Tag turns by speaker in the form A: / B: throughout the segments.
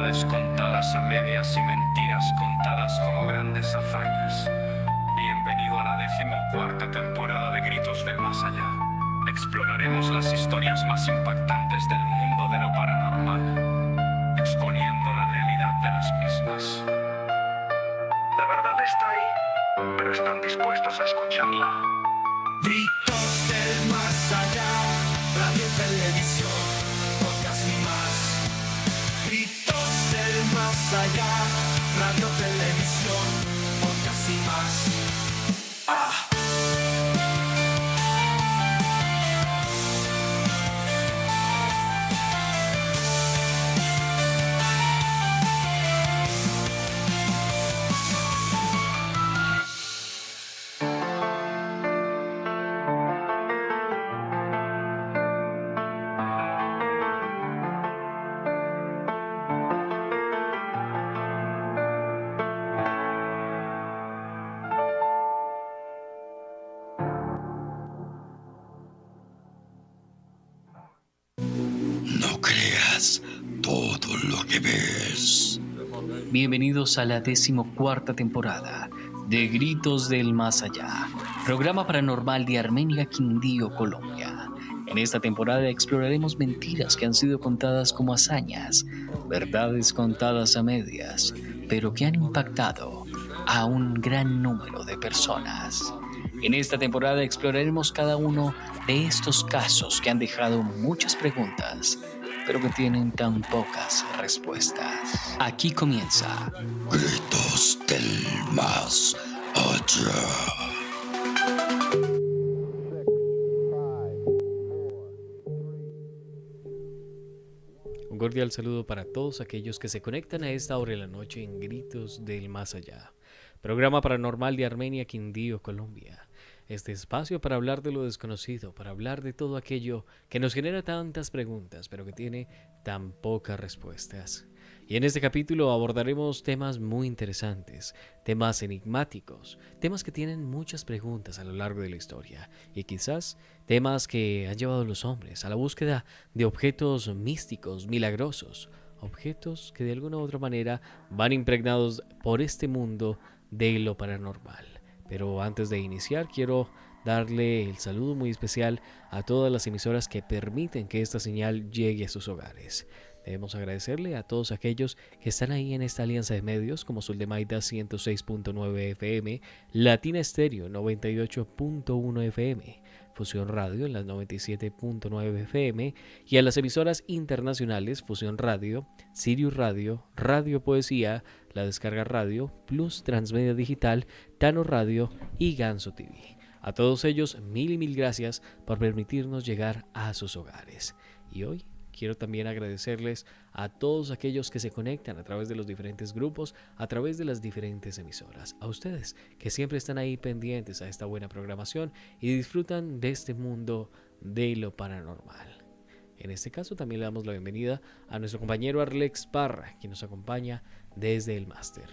A: Verdades contadas a medias y mentiras contadas como grandes hazañas. Bienvenido a la 14ª temporada de Gritos del Más Allá. Exploraremos las historias más impactantes del mundo de lo paranormal, exponiendo la realidad de las mismas. La verdad está ahí, pero ¿están dispuestos a escucharla?
B: Gritos del más allá, radio, televisión, podcast y más. Gritos del más allá, radio, televisión, podcast y más.
C: No creas todo lo que ves.
D: Bienvenidos a la 14ª temporada de Gritos del Más Allá, programa paranormal de Armenia, Quindío, Colombia. En esta temporada exploraremos mentiras que han sido contadas como hazañas, verdades contadas a medias, pero que han impactado a un gran número de personas. En esta temporada exploraremos cada uno de estos casos que han dejado muchas preguntas, pero que tienen tan pocas respuestas. Aquí comienza
C: Gritos del Más Allá.
E: Un cordial saludo para todos aquellos que se conectan a esta hora de la noche en Gritos del Más Allá, programa paranormal de Armenia, Quindío, Colombia. Este espacio para hablar de lo desconocido, para hablar de todo aquello que nos genera tantas preguntas, pero que tiene tan pocas respuestas. Y en este capítulo abordaremos temas muy interesantes, temas enigmáticos, temas que tienen muchas preguntas a lo largo de la historia y quizás temas que han llevado a los hombres a la búsqueda de objetos místicos, milagrosos, objetos que de alguna u otra manera van impregnados por este mundo de lo paranormal. Pero antes de iniciar quiero darle el saludo muy especial a todas las emisoras que permiten que esta señal llegue a sus hogares. Debemos agradecerle a todos aquellos que están ahí en esta alianza de medios como Suldemaida 106.9 FM, Latina Estéreo 98.1 FM, Fusión Radio en las 97.9 FM y a las emisoras internacionales Fusión Radio, Sirius Radio, Radio Poesía, La Descarga Radio, Plus Transmedia Digital, Tano Radio y Ganso TV. A todos ellos, mil y mil gracias por permitirnos llegar a sus hogares. Y hoy quiero también agradecerles a todos aquellos que se conectan a través de los diferentes grupos, a través de las diferentes emisoras. A ustedes que siempre están ahí pendientes a esta buena programación y disfrutan de este mundo de lo paranormal. En este caso también le damos la bienvenida a nuestro compañero Arlex Parra, quien nos acompaña desde el máster.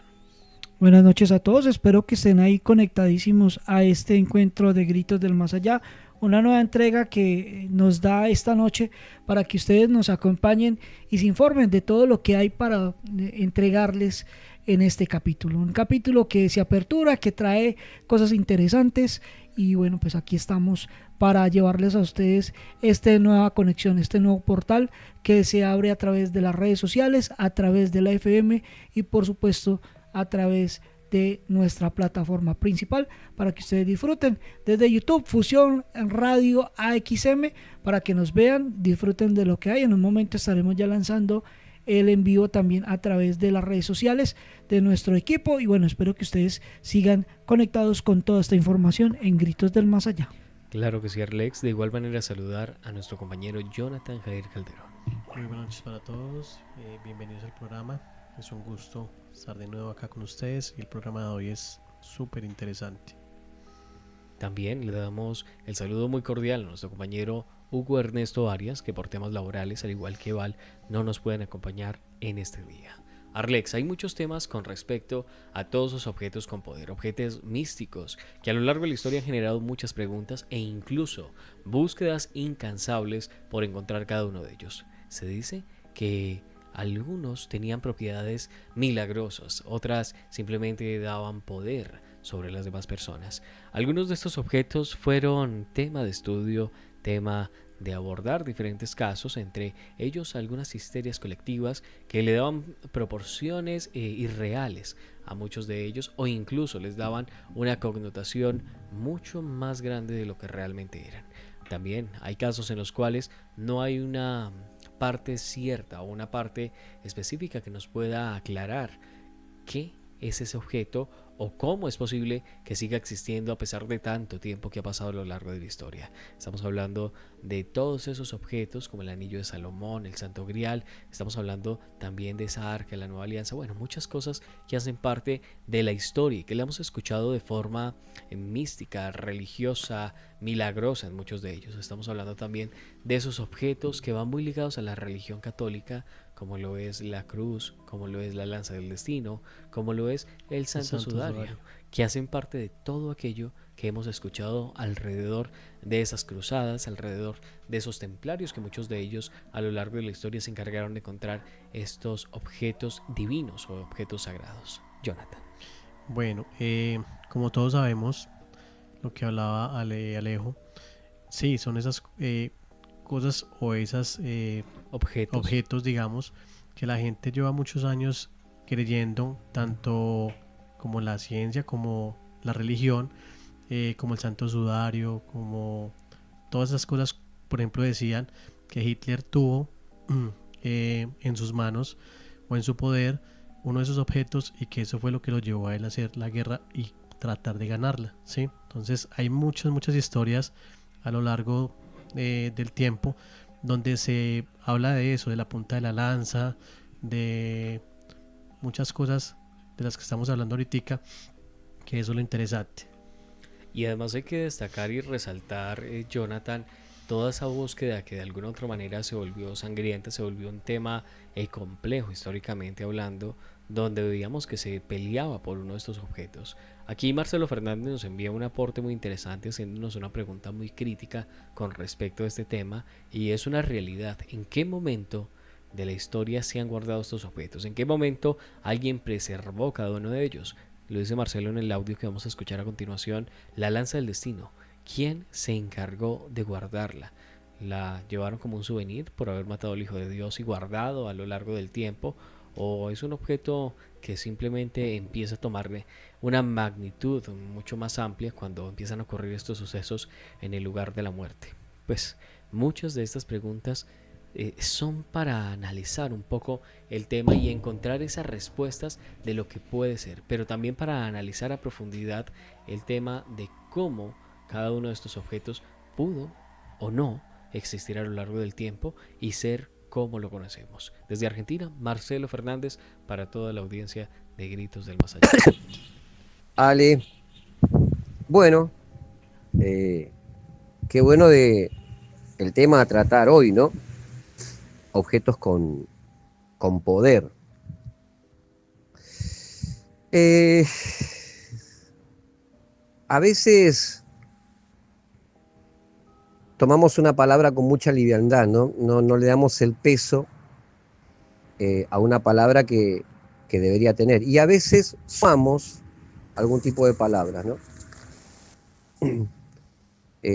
F: Buenas noches a todos, espero que estén ahí conectadísimos a este encuentro de Gritos del Más Allá, una nueva entrega que nos da esta noche para que ustedes nos acompañen y se informen de todo lo que hay para entregarles en este capítulo. Un capítulo que se apertura, que trae cosas interesantes y bueno, pues aquí estamos para llevarles a ustedes esta nueva conexión, este nuevo portal que se abre a través de las redes sociales, a través de la FM y por supuesto a través de nuestra plataforma principal para que ustedes disfruten desde YouTube, Fusión Radio AXM, para que nos vean, disfruten de lo que hay. En un momento estaremos ya lanzando el en vivo también a través de las redes sociales de nuestro equipo y bueno, espero que ustedes sigan conectados con toda esta información en Gritos del Más Allá.
E: Claro que sí, Arlex. De igual manera saludar a nuestro compañero Jonathan Jair Calderón.
G: Muy buenas noches para todos, bienvenidos al programa. Es un gusto estar de nuevo acá con ustedes y el programa de hoy es súper interesante.
E: También le damos el saludo muy cordial a nuestro compañero Hugo Ernesto Arias, que por temas laborales, al igual que Val, no nos pueden acompañar en este día. Arlex, hay muchos temas con respecto a todos los objetos con poder, objetos místicos, que a lo largo de la historia han generado muchas preguntas e incluso búsquedas incansables por encontrar cada uno de ellos. Se dice que Algunos tenían propiedades milagrosas, otras simplemente daban poder sobre las demás personas. Algunos de estos objetos fueron tema de estudio, tema de abordar diferentes casos, entre ellos algunas histerias colectivas que le daban proporciones irreales a muchos de ellos, o incluso les daban una connotación mucho más grande de lo que realmente eran. También hay casos en los cuales no hay una parte cierta o una parte específica que nos pueda aclarar qué es ese objeto o cómo es posible que siga existiendo a pesar de tanto tiempo que ha pasado a lo largo de la historia. Estamos hablando de todos esos objetos como el Anillo de Salomón, el Santo Grial, estamos hablando también de esa Arca de la Nueva Alianza, bueno, muchas cosas que hacen parte de la historia y que la hemos escuchado de forma mística, religiosa, milagrosa en muchos de ellos. Estamos hablando también de esos objetos que van muy ligados a la religión católica, como lo es la cruz, como lo es la lanza del destino, como lo es el Santo Sudario, que hacen parte de todo aquello que hemos escuchado alrededor de esas cruzadas, alrededor de esos templarios, que muchos de ellos a lo largo de la historia se encargaron de encontrar estos objetos divinos o objetos sagrados. Jonathan.
G: Bueno, como todos sabemos, lo que hablaba Alejo, sí, son esas cosas o esos objetos, digamos, que la gente lleva muchos años creyendo, tanto como la ciencia, como la religión, como el Santo Sudario, como todas esas cosas. Por ejemplo, decían que Hitler tuvo en sus manos o en su poder uno de esos objetos y que eso fue lo que lo llevó a él a hacer la guerra y tratar de ganarla, ¿sí? Entonces hay muchas historias a lo largo del tiempo donde se habla de eso, de la punta de la lanza, de muchas cosas de las que estamos hablando ahorita, que eso es lo interesante.
E: Y además hay que destacar y resaltar, Jonathan, toda esa búsqueda que de alguna u otra manera se volvió sangrienta, se volvió un tema complejo históricamente hablando, donde veíamos que se peleaba por uno de estos objetos. Aquí Marcelo Fernández nos envía un aporte muy interesante haciéndonos una pregunta muy crítica con respecto a este tema, y es una realidad. ¿En qué momento de la historia se han guardado estos objetos? ¿En qué momento alguien preservó cada uno de ellos? Lo dice Marcelo en el audio que vamos a escuchar a continuación. La lanza del destino, ¿quién se encargó de guardarla? ¿La llevaron como un souvenir por haber matado al Hijo de Dios y guardado a lo largo del tiempo? ¿O es un objeto que simplemente empieza a tomarle una magnitud mucho más amplia cuando empiezan a ocurrir estos sucesos en el lugar de la muerte? Pues muchas de estas preguntas son para analizar un poco el tema y encontrar esas respuestas de lo que puede ser, pero también para analizar a profundidad el tema de cómo cada uno de estos objetos pudo o no existir a lo largo del tiempo y ser como lo conocemos. Desde Argentina, Marcelo Fernández, para toda la audiencia de Gritos del Más Allá.
H: Ale, bueno, qué bueno de el tema a tratar hoy, ¿no? Objetos con poder. A veces tomamos una palabra con mucha liviandad, ¿no? No le damos el peso a una palabra que debería tener. Y a veces sumamos algún tipo de palabras, ¿no?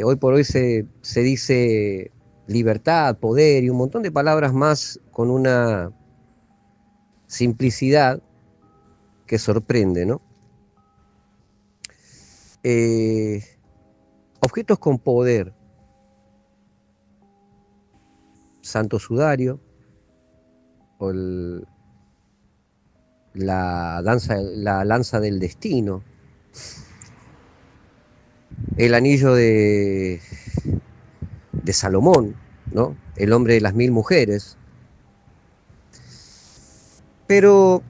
H: Hoy por hoy se dice libertad, poder y un montón de palabras más con una simplicidad que sorprende, ¿no? Objetos con poder. Santo Sudario, o la lanza del destino, el anillo de Salomón, ¿no? El hombre de las 1000 mujeres. Pero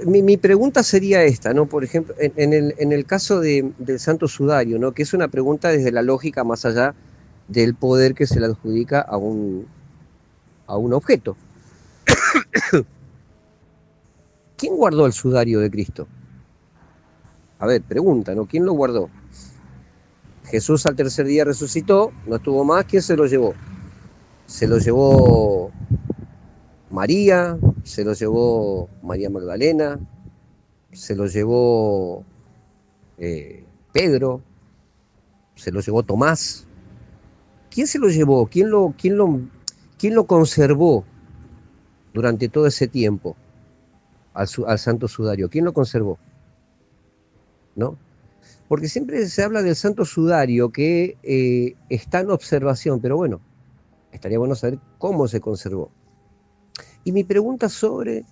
H: mi pregunta sería esta, ¿no? Por ejemplo, en el caso del Santo Sudario, ¿no? Que es una pregunta desde la lógica más allá del poder que se le adjudica a un objeto. ¿Quién guardó el sudario de Cristo? A ver, pregunta, ¿no? ¿Quién lo guardó? Jesús al tercer día resucitó, no estuvo más, ¿quién se lo llevó? se lo llevó María, se lo llevó María Magdalena, se lo llevó Pedro, se lo llevó Tomás. ¿Quién se lo llevó? ¿Quién lo conservó durante todo ese tiempo al Santo Sudario? ¿Quién lo conservó? ¿No? Porque siempre se habla del Santo Sudario que está en observación, pero bueno, estaría bueno saber cómo se conservó. Y mi pregunta sobre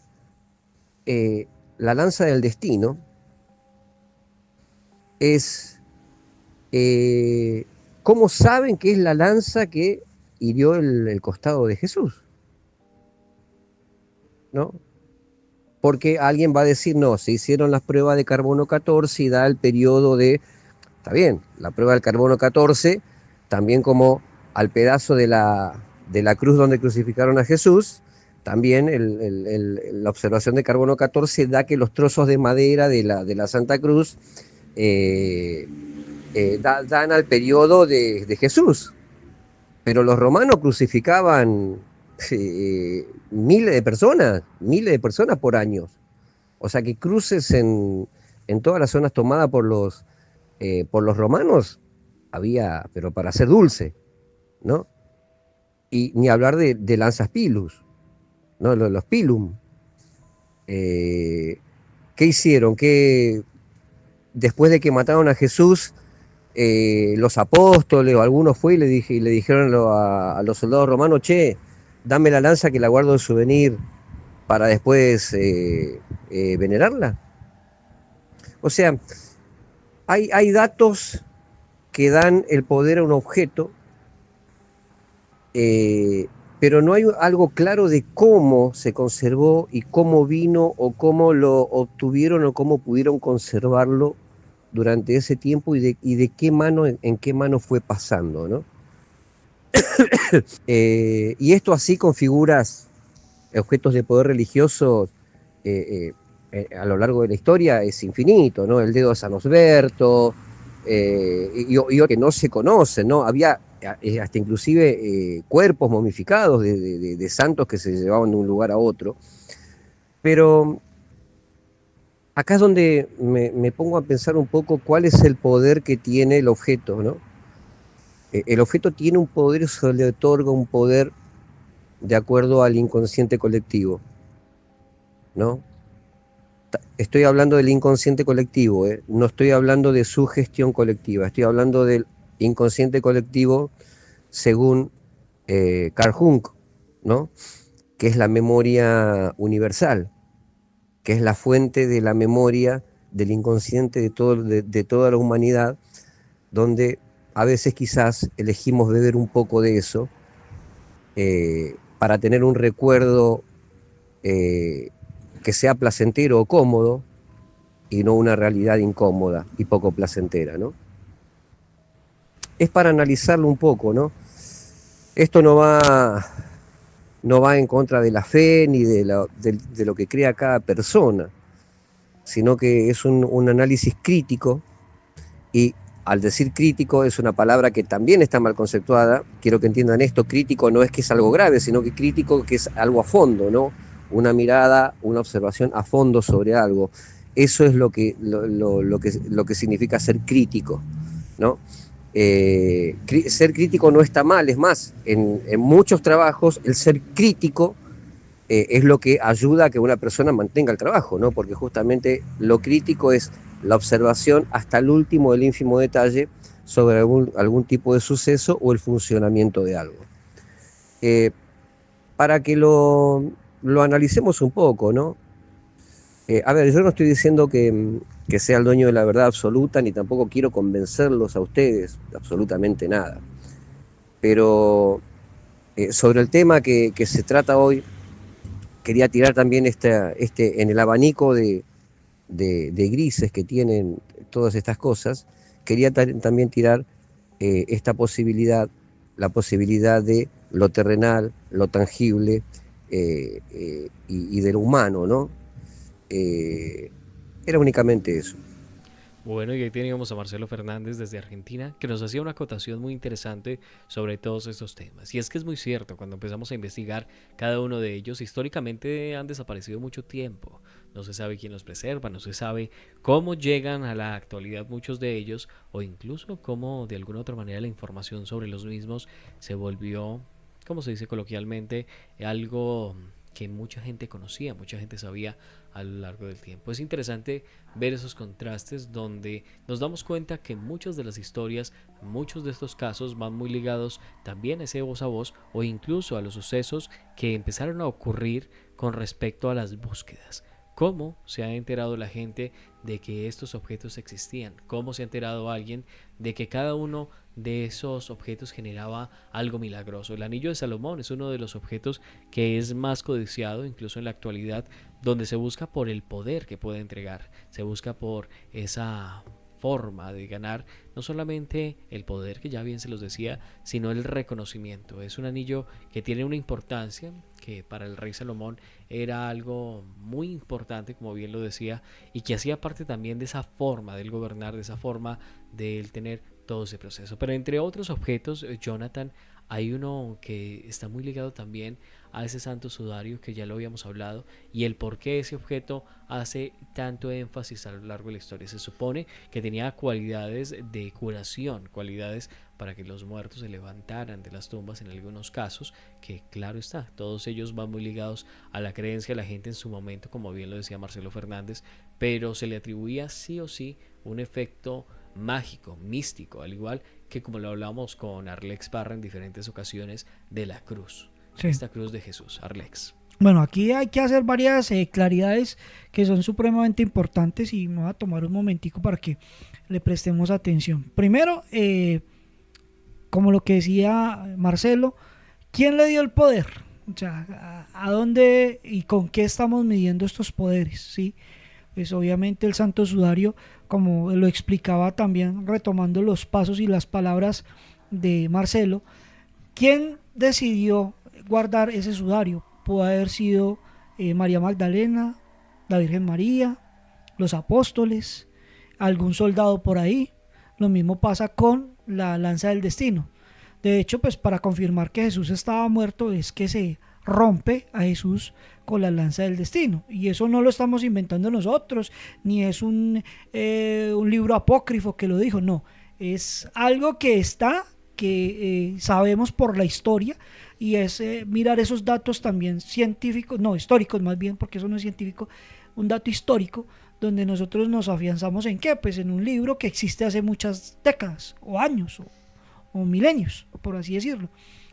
H: la lanza del destino es, ¿cómo saben que es la lanza que hirió el costado de Jesús? ¿No? Porque alguien va a decir, no, se hicieron las pruebas de carbono 14 y da el periodo de, está bien, la prueba del carbono 14, también como al pedazo de la cruz donde crucificaron a Jesús, también la observación de carbono 14 da que los trozos de madera de la Santa Cruz dan al periodo de Jesús. Pero los romanos crucificaban miles de personas por año. O sea que cruces en todas las zonas tomadas por los romanos había, pero para hacer dulce, ¿no? Y ni hablar de lanzas pilus, ¿no? Los pilum. ¿Qué hicieron? Que después de que mataron a Jesús, los apóstoles o algunos fue y le dijeron a los soldados romanos, che, dame la lanza que la guardo de souvenir para después venerarla. O sea, hay datos que dan el poder a un objeto, pero no hay algo claro de cómo se conservó y cómo vino o cómo lo obtuvieron o cómo pudieron conservarlo durante ese tiempo y de qué mano, en qué mano fue pasando, ¿no? Y esto así con figuras, objetos de poder religioso a lo largo de la historia es infinito, ¿no? El dedo de San Osberto, y que no se conocen, ¿no? Había hasta inclusive cuerpos momificados de santos que se llevaban de un lugar a otro. Pero acá es donde me pongo a pensar un poco cuál es el poder que tiene el objeto, ¿no? El objeto tiene un poder, se le otorga un poder de acuerdo al inconsciente colectivo, ¿no? Estoy hablando del inconsciente colectivo, no estoy hablando de su gestión colectiva, estoy hablando del inconsciente colectivo según Carl Jung, ¿no? Que es la memoria universal, que es la fuente de la memoria del inconsciente de toda la humanidad, donde a veces quizás elegimos beber un poco de eso para tener un recuerdo que sea placentero o cómodo y no una realidad incómoda y poco placentera, ¿no? Es para analizarlo un poco, ¿no? Esto no va en contra de la fe ni de lo que crea cada persona, sino que es un análisis crítico, y al decir crítico es una palabra que también está mal conceptuada. Quiero que entiendan esto: crítico no es que es algo grave, sino que crítico que es algo a fondo, ¿no? Una mirada, una observación a fondo sobre algo. Eso es lo que significa ser crítico, ¿no? Ser crítico no está mal, es más, en muchos trabajos el ser crítico es lo que ayuda a que una persona mantenga el trabajo, ¿no? Porque justamente lo crítico es la observación hasta el último del ínfimo detalle sobre algún tipo de suceso o el funcionamiento de algo. Para que lo analicemos un poco, ¿no? A ver, yo no estoy diciendo que sea el dueño de la verdad absoluta, ni tampoco quiero convencerlos a ustedes, absolutamente nada. Pero sobre el tema que se trata hoy, quería tirar también en el abanico de grises que tienen todas estas cosas, quería también tirar esta posibilidad, la posibilidad de lo terrenal, lo tangible y de lo humano, ¿no? Era únicamente eso.
E: Bueno, y ahí teníamos a Marcelo Fernández desde Argentina, que nos hacía una acotación muy interesante sobre todos estos temas. Y es que es muy cierto, cuando empezamos a investigar cada uno de ellos, históricamente han desaparecido mucho tiempo. No se sabe quién los preserva, no se sabe cómo llegan a la actualidad muchos de ellos, o incluso cómo de alguna otra manera la información sobre los mismos se volvió, como se dice coloquialmente, algo que mucha gente conocía, mucha gente sabía a lo largo del tiempo. Es interesante ver esos contrastes donde nos damos cuenta que muchas de las historias, muchos de estos casos van muy ligados también a ese voz a voz o incluso a los sucesos que empezaron a ocurrir con respecto a las búsquedas. ¿Cómo se ha enterado la gente de que estos objetos existían? ¿Cómo se ha enterado alguien de que cada uno de esos objetos generaba algo milagroso? El anillo de Salomón es uno de los objetos que es más codiciado, incluso en la actualidad, donde se busca por el poder que puede entregar, se busca por esa forma de ganar no solamente el poder, que ya bien se los decía, sino el reconocimiento. Es un anillo que tiene una importancia que para el rey Salomón era algo muy importante, como bien lo decía, y que hacía parte también de esa forma del gobernar, de esa forma del tener todo ese proceso. Pero entre otros objetos, Jonathan, hay uno que está muy ligado también a ese santo sudario que ya lo habíamos hablado y el por qué ese objeto hace tanto énfasis a lo largo de la historia. Se supone que tenía cualidades de curación, cualidades para que los muertos se levantaran de las tumbas en algunos casos, que claro está, todos ellos van muy ligados a la creencia de la gente en su momento, como bien lo decía Marcelo Fernández, pero se le atribuía sí o sí un efecto mágico, místico, al igual que como lo hablamos con Arlex Parra en diferentes ocasiones de la cruz, sí. Esta cruz de Jesús, Arlex.
F: Bueno, aquí hay que hacer varias claridades que son supremamente importantes y me voy a tomar un momentico para que le prestemos atención. Primero, como lo que decía Marcelo, ¿quién le dio el poder? O sea, ¿a dónde y con qué estamos midiendo estos poderes? ¿Sí? Pues obviamente el Santo Sudario, como lo explicaba también retomando los pasos y las palabras de Marcelo, ¿quién decidió guardar ese sudario? Puede haber sido María Magdalena, la Virgen María, los apóstoles, algún soldado por ahí. Lo mismo pasa con la lanza del destino. De hecho, pues para confirmar que Jesús estaba muerto es que se rompe a Jesús con la lanza del destino, y eso no lo estamos inventando nosotros, ni es un libro apócrifo que lo dijo, no, es algo que está, que sabemos por la historia, y es mirar esos datos también científicos, no, históricos más bien, porque eso no es científico, un dato histórico, donde nosotros nos afianzamos en qué, pues en un libro que existe hace muchas décadas, o años, o milenios, por así decirlo.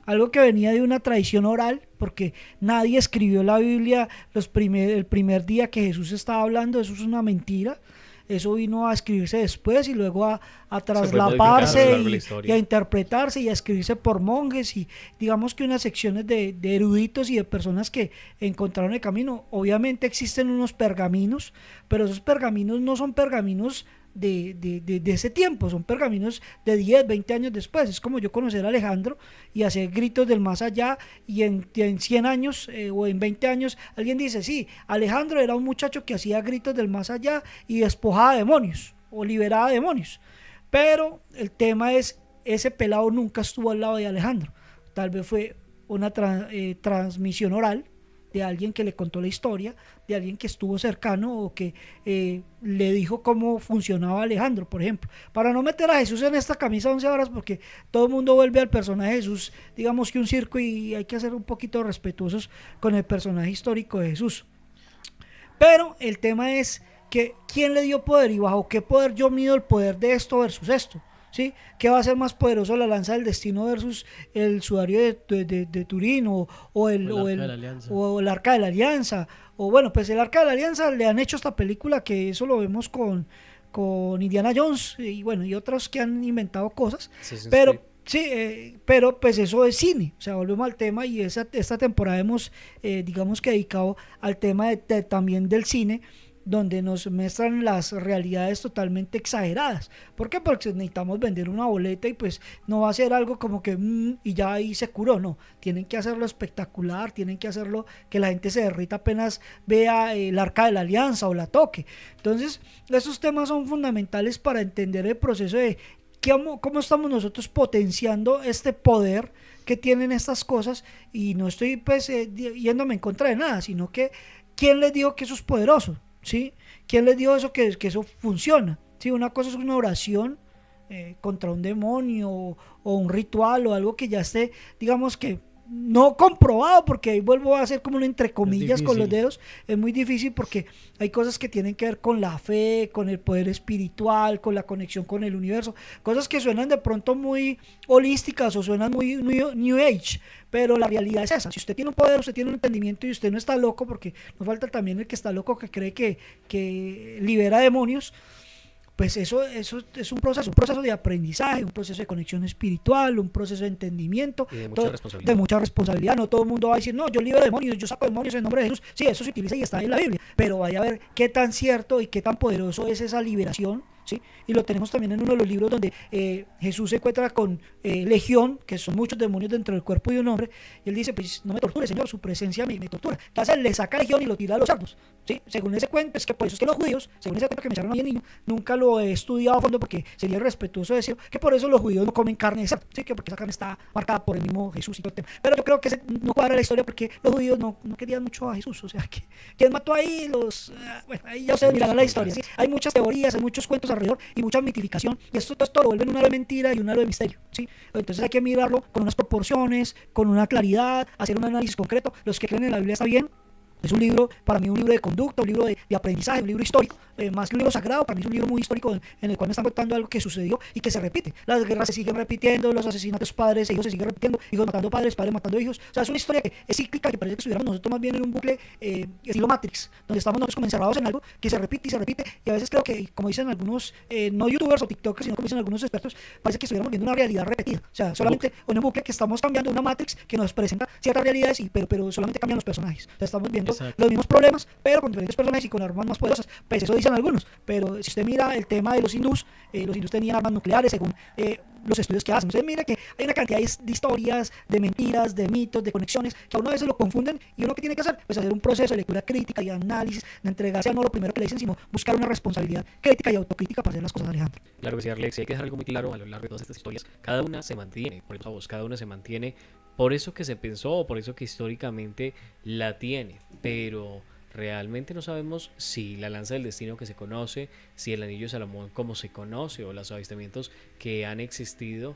F: Algo que venía de una tradición oral, porque nadie escribió la Biblia el primer día que Jesús estaba hablando, eso es una mentira. Eso vino a escribirse después y luego a traslaparse y a interpretarse y a escribirse por monjes y digamos que unas secciones de eruditos y de personas que encontraron el camino. Obviamente existen unos pergaminos, pero esos pergaminos no son pergaminos de ese tiempo, son pergaminos de 10, 20 años después. Es como yo conocer a Alejandro y hacer gritos del más allá y en 100 años o en 20 años alguien dice, sí, Alejandro era un muchacho que hacía gritos del más allá y despojaba demonios o liberaba demonios, pero el tema es, ese pelado nunca estuvo al lado de Alejandro, tal vez fue una transmisión oral de alguien que le contó la historia, de alguien que estuvo cercano o que le dijo cómo funcionaba Alejandro, por ejemplo. Para no meter a Jesús en esta camisa 11 horas, porque todo el mundo vuelve al personaje de Jesús, digamos que un circo, y hay que ser un poquito respetuosos con el personaje histórico de Jesús. Pero el tema es que ¿quién le dio poder y bajo qué poder yo mido el poder de esto versus esto? ¿Sí? ¿Qué va a ser más poderoso, la lanza del destino versus el sudario de Turín o el arca de la alianza? O bueno, pues el arca de la alianza le han hecho esta película que eso lo vemos con Indiana Jones y bueno, y otros que han inventado cosas, pero sí, pero pues eso es cine, o sea, volvemos al tema y esta temporada hemos digamos que dedicado al tema también del cine, donde nos muestran las realidades totalmente exageradas. ¿Por qué? Porque necesitamos vender una boleta y pues no va a ser algo como que y ya ahí se curó, no, tienen que hacerlo espectacular, tienen que hacerlo que la gente se derrita apenas vea el Arca de la Alianza o la toque. Entonces esos temas son fundamentales para entender el proceso de cómo estamos nosotros potenciando este poder que tienen estas cosas, y no estoy pues yéndome en contra de nada, sino que ¿quién les dijo que eso es poderoso? ¿Sí? ¿Quién les dijo eso que eso funciona? ¿Sí? Una cosa es una oración contra un demonio o un ritual o algo que ya esté, digamos que no comprobado, porque ahí vuelvo a hacer como un entre comillas con los dedos, es muy difícil porque hay cosas que tienen que ver con la fe, con el poder espiritual, con la conexión con el universo, cosas que suenan de pronto muy holísticas o suenan muy New Age, pero la realidad es esa. Si usted tiene un poder, usted tiene un entendimiento y usted no está loco, porque nos falta también el que está loco, que cree que libera demonios, pues eso es un proceso de aprendizaje, un proceso de conexión espiritual, un proceso de entendimiento,
E: y de
F: mucha responsabilidad. No todo el mundo va a decir, no, yo libero demonios, yo saco demonios en nombre de Jesús. Sí, eso se utiliza y está en la Biblia, pero vaya a ver qué tan cierto y qué tan poderoso es esa liberación, ¿sí? Y lo tenemos también en uno de los libros donde Jesús se encuentra con Legión, que son muchos demonios dentro del cuerpo de un hombre, y él dice, pues no me torture, Señor, su presencia me tortura. Entonces le saca Legión y lo tira a los cerdos, ¿sí? Según ese cuento, es que por eso es que los judíos, según ese cuento que me echaron ahí en niño, nunca lo he estudiado a fondo porque sería irrespetuoso decir que por eso los judíos no comen carne de cerdo, ¿sí? Que porque esa carne está marcada por el mismo Jesús y todo el tema. Pero yo creo que no cuadra la historia, porque los judíos no querían mucho a Jesús, o sea, que ¿quién mató ahí? Bueno, ahí ya ustedes mirarán la historia, ¿sí? Hay muchas teorías, hay muchos cuentos alrededor y mucha mitificación, y esto lo vuelven un halo de mentira y un halo de misterio, ¿sí? Entonces hay que mirarlo con unas proporciones, con una claridad, hacer un análisis concreto. Los que creen en la Biblia está bien. Es un libro, para mí un libro de conducta, un libro de aprendizaje, un libro histórico, más que un libro sagrado, para mí es un libro muy histórico en el cual me están contando algo que sucedió y que se repite. Las guerras se siguen repitiendo, los asesinatos padres e hijos se siguen repitiendo, hijos matando padres matando hijos. O sea, es una historia que es cíclica, que parece que estuviéramos nosotros más bien en un bucle estilo Matrix, donde estamos nosotros como encerrados en algo que se repite y se repite, y a veces creo que, como dicen algunos, no youtubers o tiktokers, sino como dicen algunos expertos, parece que estuviéramos viendo una realidad repetida. O sea, solamente un bucle que estamos cambiando, una Matrix que nos presenta ciertas realidades, pero solamente cambian los personajes. Entonces estamos viendo los mismos problemas, pero con diferentes personajes y con armas más poderosas. Pues eso dicen algunos, pero si usted mira el tema de los hindús tenían armas nucleares según los estudios que hacen. Usted mira que hay una cantidad de historias, de mentiras, de mitos, de conexiones, que a uno a veces lo confunden, y uno que tiene que hacer, pues hacer un proceso de lectura crítica y análisis, de entregarse a no lo primero que le dicen, sino buscar una responsabilidad crítica y autocrítica para hacer las cosas, Alejandro.
E: Claro que sí, Alex, hay que dejar algo muy claro a lo largo de todas estas historias. Cada una se mantiene, por eso cada una se mantiene, por eso que se pensó, por eso que históricamente la tiene, pero realmente no sabemos si la lanza del destino que se conoce, si el anillo de Salomón como se conoce, o los avistamientos que han existido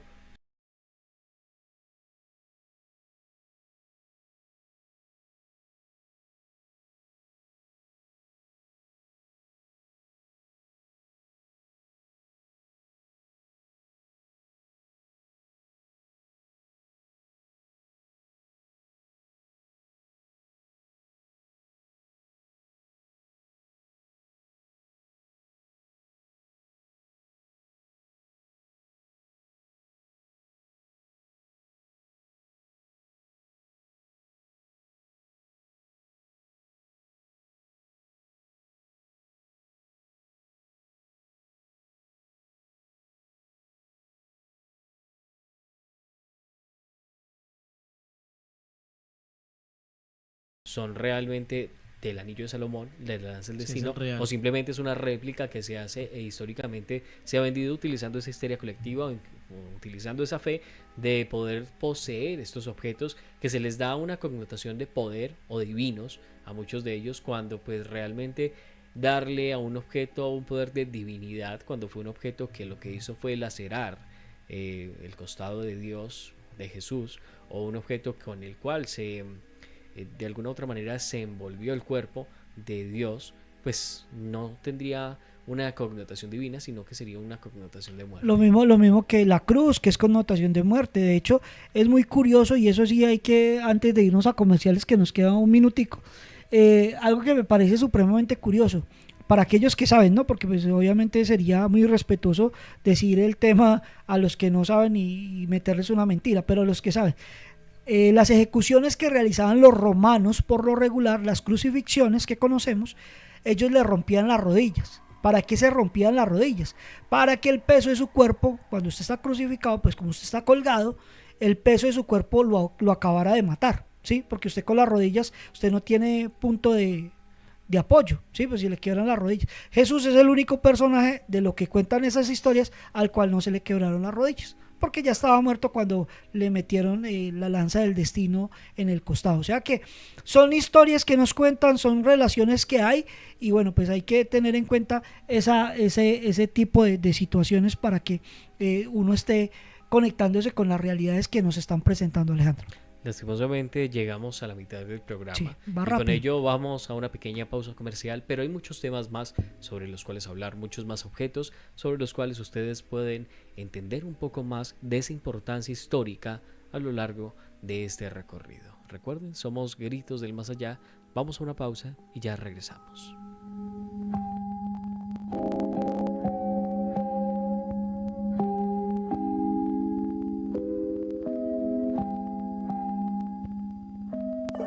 E: son realmente del anillo de Salomón, de la lanza del destino, o simplemente es una réplica que se hace e históricamente se ha vendido utilizando esa histeria colectiva o utilizando esa fe de poder poseer estos objetos, que se les da una connotación de poder o divinos a muchos de ellos, cuando pues realmente darle a un objeto un poder de divinidad, cuando fue un objeto que lo que hizo fue lacerar el costado de Dios, de Jesús, o un objeto con el cual se de alguna u otra manera se envolvió el cuerpo de Dios, pues no tendría una connotación divina, sino que sería una connotación de muerte.
F: Lo mismo que la cruz, que es connotación de muerte. De hecho, es muy curioso, y eso sí hay que, antes de irnos a comerciales, que nos queda un minutico, algo que me parece supremamente curioso, para aquellos que saben, ¿no? Porque pues obviamente sería muy irrespetuoso decir el tema a los que no saben y meterles una mentira, pero los que saben. las ejecuciones que realizaban los romanos, por lo regular, las crucifixiones que conocemos, ellos le rompían las rodillas. ¿Para qué se rompían las rodillas? Para que el peso de su cuerpo, cuando usted está crucificado, pues como usted está colgado, el peso de su cuerpo lo acabara de matar, ¿sí? Porque usted con las rodillas, usted no tiene punto de apoyo, ¿sí? Pues si le quiebran las rodillas. Jesús es el único personaje de lo que cuentan esas historias al cual no se le quebraron las rodillas, porque ya estaba muerto cuando le metieron la lanza del destino en el costado. O sea que son historias que nos cuentan, son relaciones que hay, y bueno, pues hay que tener en cuenta ese tipo de situaciones para que uno esté conectándose con las realidades que nos están presentando, Alejandro.
E: Lastimosamente llegamos a la mitad del programa,
F: sí,
E: y
F: rápido.
E: Con ello vamos a una pequeña pausa comercial, pero hay muchos temas más sobre los cuales hablar, muchos más objetos sobre los cuales ustedes pueden entender un poco más de esa importancia histórica a lo largo de este recorrido. Recuerden, somos Gritos del Más Allá, vamos a una pausa y ya regresamos.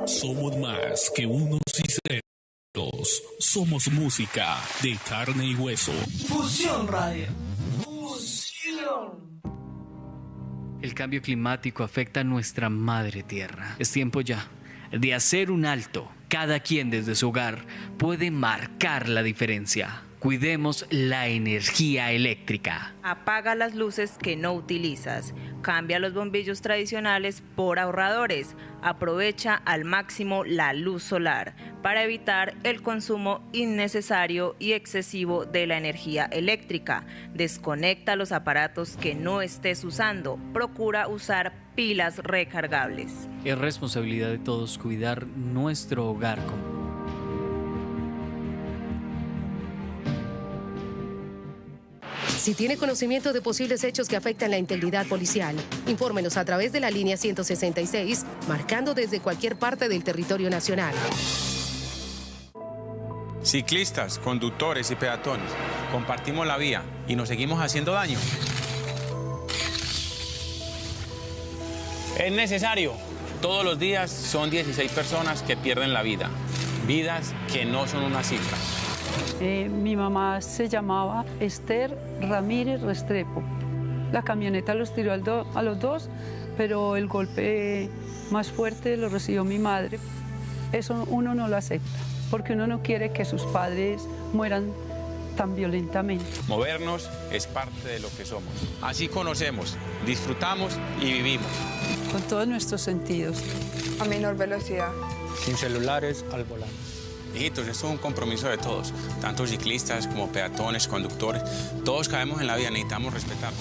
I: Somos más que unos y ceros. Somos música de carne y hueso.
B: Fusión Radio. Fusión.
D: El cambio climático afecta a nuestra madre tierra. Es tiempo ya de hacer un alto. Cada quien desde su hogar puede marcar la diferencia. Cuidemos la energía eléctrica.
J: Apaga las luces que no utilizas. Cambia los bombillos tradicionales por ahorradores. Aprovecha al máximo la luz solar para evitar el consumo innecesario y excesivo de la energía eléctrica. Desconecta los aparatos que no estés usando. Procura usar pilas recargables.
D: Es responsabilidad de todos cuidar nuestro hogar común.
K: Si tiene conocimiento de posibles hechos que afectan la integridad policial, infórmenos a través de la línea 166, marcando desde cualquier parte del territorio nacional.
L: Ciclistas, conductores y peatones, compartimos la vía y nos seguimos haciendo daño. Es necesario. Todos los días son 16 personas que pierden la vida. Vidas que no son una cifra.
M: Mi mamá se llamaba Esther Ramírez Restrepo. La camioneta los tiró a los dos, pero el golpe más fuerte lo recibió mi madre. Eso uno no lo acepta, porque uno no quiere que sus padres mueran tan violentamente.
L: Movernos es parte de lo que somos. Así conocemos, disfrutamos y vivimos.
M: Con todos nuestros sentidos.
N: A menor velocidad.
L: Sin celulares al volante. Hijitos, esto es un compromiso de todos, tanto ciclistas como peatones, conductores, todos caemos en la vida, necesitamos respetar.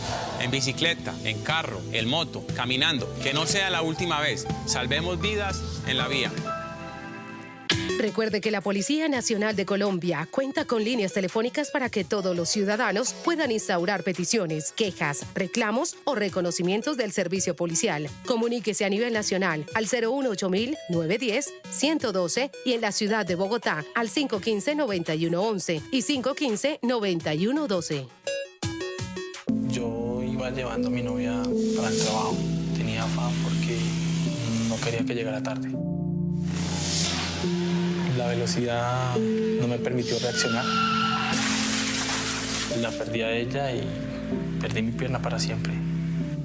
L: En bicicleta, en carro, en moto, caminando, que no sea la última vez, salvemos vidas en la vía.
K: Recuerde que la Policía Nacional de Colombia cuenta con líneas telefónicas para que todos los ciudadanos puedan instaurar peticiones, quejas, reclamos o reconocimientos del servicio policial. Comuníquese a nivel nacional al 018-910-112 y en la ciudad de Bogotá al 515-9111 y 515-9112.
O: Yo iba llevando a mi novia para el trabajo. Tenía afán porque no quería que llegara tarde. La velocidad no me permitió reaccionar. La perdí a ella y perdí mi pierna para siempre.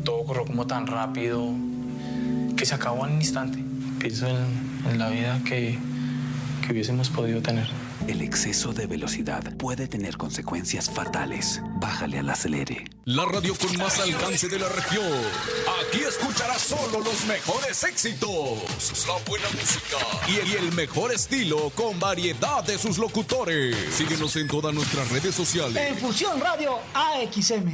O: Todo ocurrió como tan rápido que se acabó en un instante. Pienso en la vida que hubiésemos podido tener.
P: El exceso de velocidad puede tener consecuencias fatales. Bájale al acelere.
I: La radio con más alcance de la región. Aquí escucharás solo los mejores éxitos, la buena música y el mejor estilo con variedad de sus locutores. Síguenos en todas nuestras redes sociales.
F: En Fusión Radio AXM.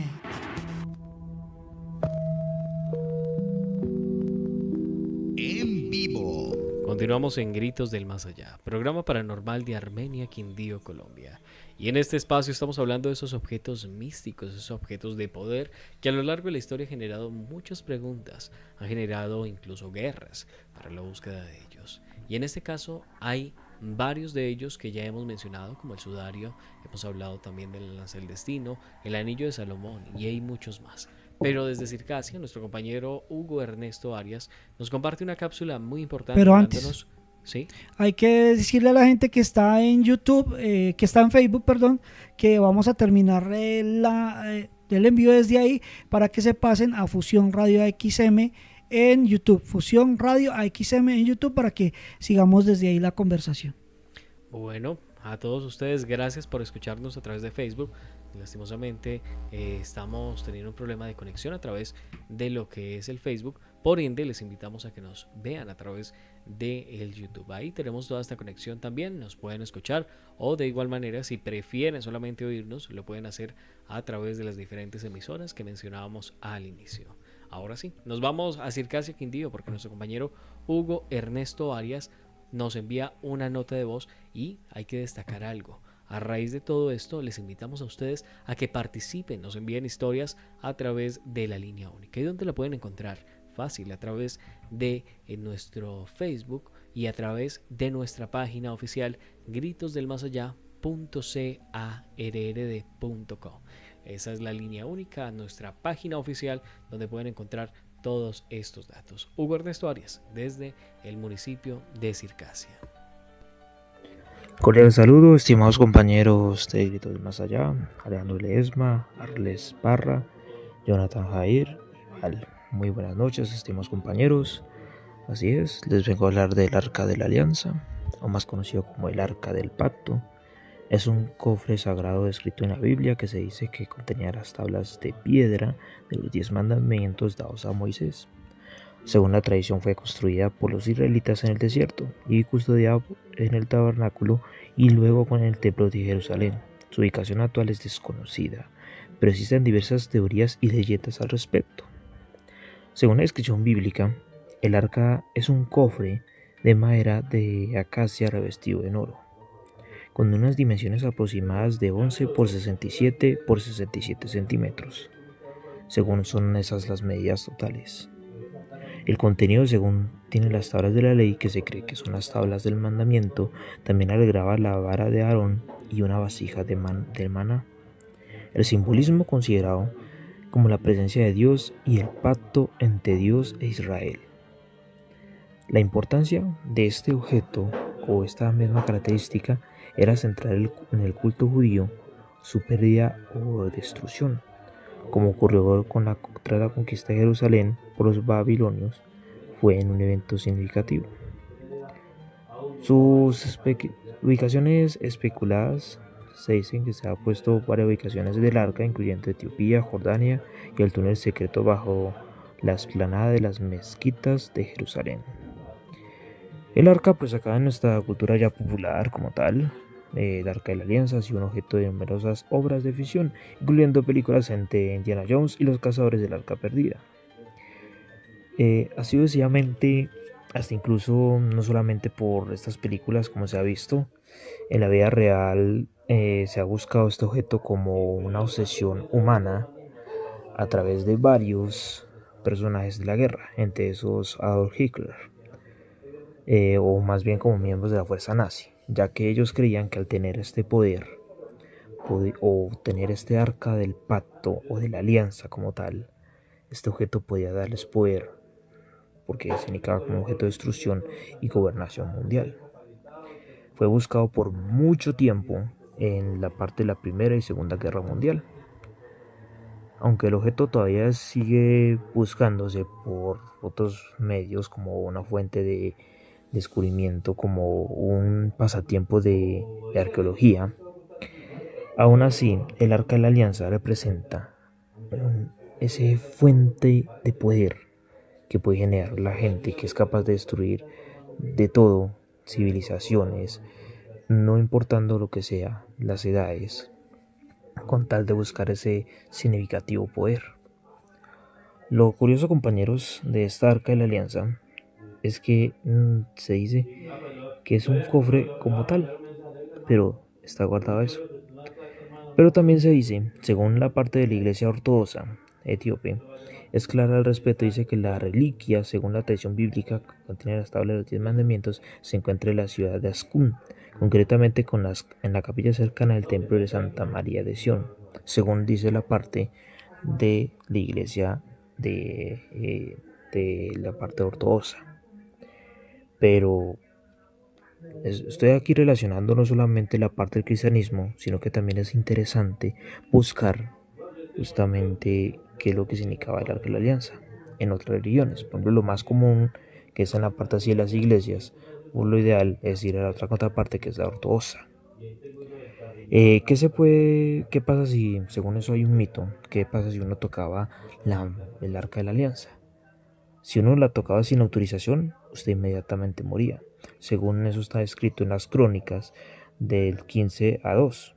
I: En vivo.
E: Continuamos en Gritos del Más Allá, programa paranormal de Armenia, Quindío, Colombia. Y en este espacio estamos hablando de esos objetos místicos, esos objetos de poder que a lo largo de la historia han generado muchas preguntas, han generado incluso guerras para la búsqueda de ellos. Y en este caso hay varios de ellos que ya hemos mencionado, como el sudario, hemos hablado también del lanza del destino, el anillo de Salomón y hay muchos más. Pero desde Circasia, nuestro compañero Hugo Ernesto Arias nos comparte una cápsula muy importante.
F: Pero antes,
E: ¿sí?
F: Hay que decirle a la gente que está en YouTube, que está en Facebook, perdón, que vamos a terminar el envío desde ahí para que se pasen a Fusión Radio AXM en YouTube, Fusión Radio AXM en YouTube, para que sigamos desde ahí la conversación.
E: Bueno, a todos ustedes, gracias por escucharnos a través de Facebook. Lastimosamente estamos teniendo un problema de conexión a través de lo que es el Facebook, por ende les invitamos a que nos vean a través de el YouTube. Ahí tenemos toda esta conexión también, nos pueden escuchar, o de igual manera si prefieren solamente oírnos, lo pueden hacer a través de las diferentes emisoras que mencionábamos al inicio. Ahora sí, nos vamos a Circasia Quindío porque nuestro compañero Hugo Ernesto Arias nos envía una nota de voz y hay que destacar algo. A raíz de todo esto, les invitamos a ustedes a que participen, nos envíen historias a través de la línea única. ¿Y dónde la pueden encontrar? Fácil, a través de nuestro Facebook y a través de nuestra página oficial gritosdelmasallá.carrd.com. Esa es la línea única, nuestra página oficial donde pueden encontrar todos estos datos. Hugo Ernesto Arias, desde el municipio de Circasia.
Q: Cordial saludo, estimados compañeros de Gritos del Más Allá, Alejandro Ledesma, Arles Parra, Jonathan Jair. Muy buenas noches, estimados compañeros. Así es, les vengo a hablar del Arca de la Alianza, o más conocido como el Arca del Pacto. Es un cofre sagrado descrito en la Biblia que se dice que contenía las tablas de piedra de los 10 mandamientos dados a Moisés. Según la tradición, fue construida por los israelitas en el desierto y custodiada en el tabernáculo y luego con el templo de Jerusalén. Su ubicación actual es desconocida, pero existen diversas teorías y leyendas al respecto. Según la descripción bíblica, el arca es un cofre de madera de acacia revestido en oro, con unas dimensiones aproximadas de 11 por 67 por 67 centímetros, según son esas las medidas totales. El contenido, según tiene las tablas de la ley, que se cree que son las tablas del mandamiento, también alegraba la vara de Aarón y una vasija de maná. El simbolismo considerado como la presencia de Dios y el pacto entre Dios e Israel. La importancia de este objeto, o esta misma característica, era centrar en el culto judío su pérdida o destrucción, como ocurrió tras la conquista de Jerusalén por los babilonios. Fue en un evento significativo. Sus ubicaciones especuladas se dicen que se ha puesto varias ubicaciones del arca, incluyendo Etiopía, Jordania y el túnel secreto bajo la explanada de las mezquitas de Jerusalén. El arca, pues acá en nuestra cultura ya popular como tal, el Arca de la Alianza ha sido un objeto de numerosas obras de ficción, incluyendo películas entre Indiana Jones y los cazadores del Arca Perdida. Así sucesivamente, hasta incluso no solamente por estas películas como se ha visto, en la vida real se ha buscado este objeto como una obsesión humana a través de varios personajes de la guerra, entre esos Adolf Hitler, o más bien como miembros de la fuerza nazi, ya que ellos creían que al tener este poder o tener este arca del pacto o de la alianza como tal, este objeto podía darles poder porque se indicaba como objeto de destrucción y gobernación mundial. Fue buscado por mucho tiempo en la parte de la Primera y Segunda Guerra Mundial, aunque el objeto todavía sigue buscándose por otros medios como una fuente de descubrimiento, como un pasatiempo de arqueología. Aún así, el Arca de la Alianza representa ese fuente de poder que puede generar la gente, que es capaz de destruir de todo, civilizaciones, no importando lo que sea, las edades, con tal de buscar ese significativo poder. Lo curioso, compañeros, de esta Arca de la Alianza es que se dice que es un cofre como tal, pero está guardado eso. Pero también se dice, según la parte de la iglesia ortodoxa etíope, es clara al respecto, dice que la reliquia, según la tradición bíblica que contiene las tablas de los 10 mandamientos, se encuentra en la ciudad de Ascún, concretamente en la capilla cercana del templo de Santa María de Sion. Según dice la parte de la iglesia de la parte ortodoxa. Pero estoy aquí relacionando no solamente la parte del cristianismo, sino que también es interesante buscar justamente qué es lo que significaba el Arca de la Alianza en otras religiones. Por ejemplo, lo más común, que es en la parte así de las iglesias, o lo ideal es ir a la otra contraparte, que es la ortodoxa. ¿Qué pasa si, según eso hay un mito, qué pasa si uno tocaba el Arca de la Alianza? Si uno la tocaba sin autorización, usted inmediatamente moría. Según eso está escrito en las crónicas del 15-2,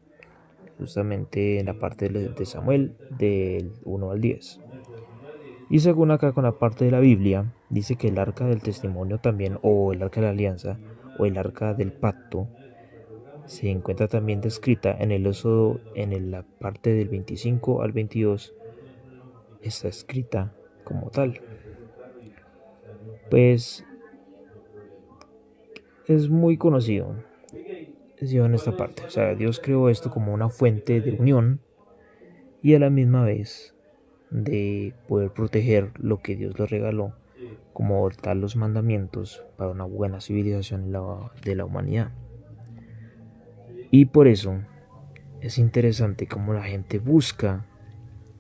Q: justamente en la parte de Samuel, del 1 al 10. Y según acá con la parte de la Biblia, dice que el arca del testimonio también, o el arca de la alianza, o el arca del pacto, se encuentra también descrita en el Éxodo, en la parte del 25 al 22, está escrita como tal. Pues es muy conocido en esta parte. O sea, Dios creó esto como una fuente de unión y a la misma vez de poder proteger lo que Dios le regaló, como dar los mandamientos para una buena civilización de la humanidad. Y por eso es interesante cómo la gente busca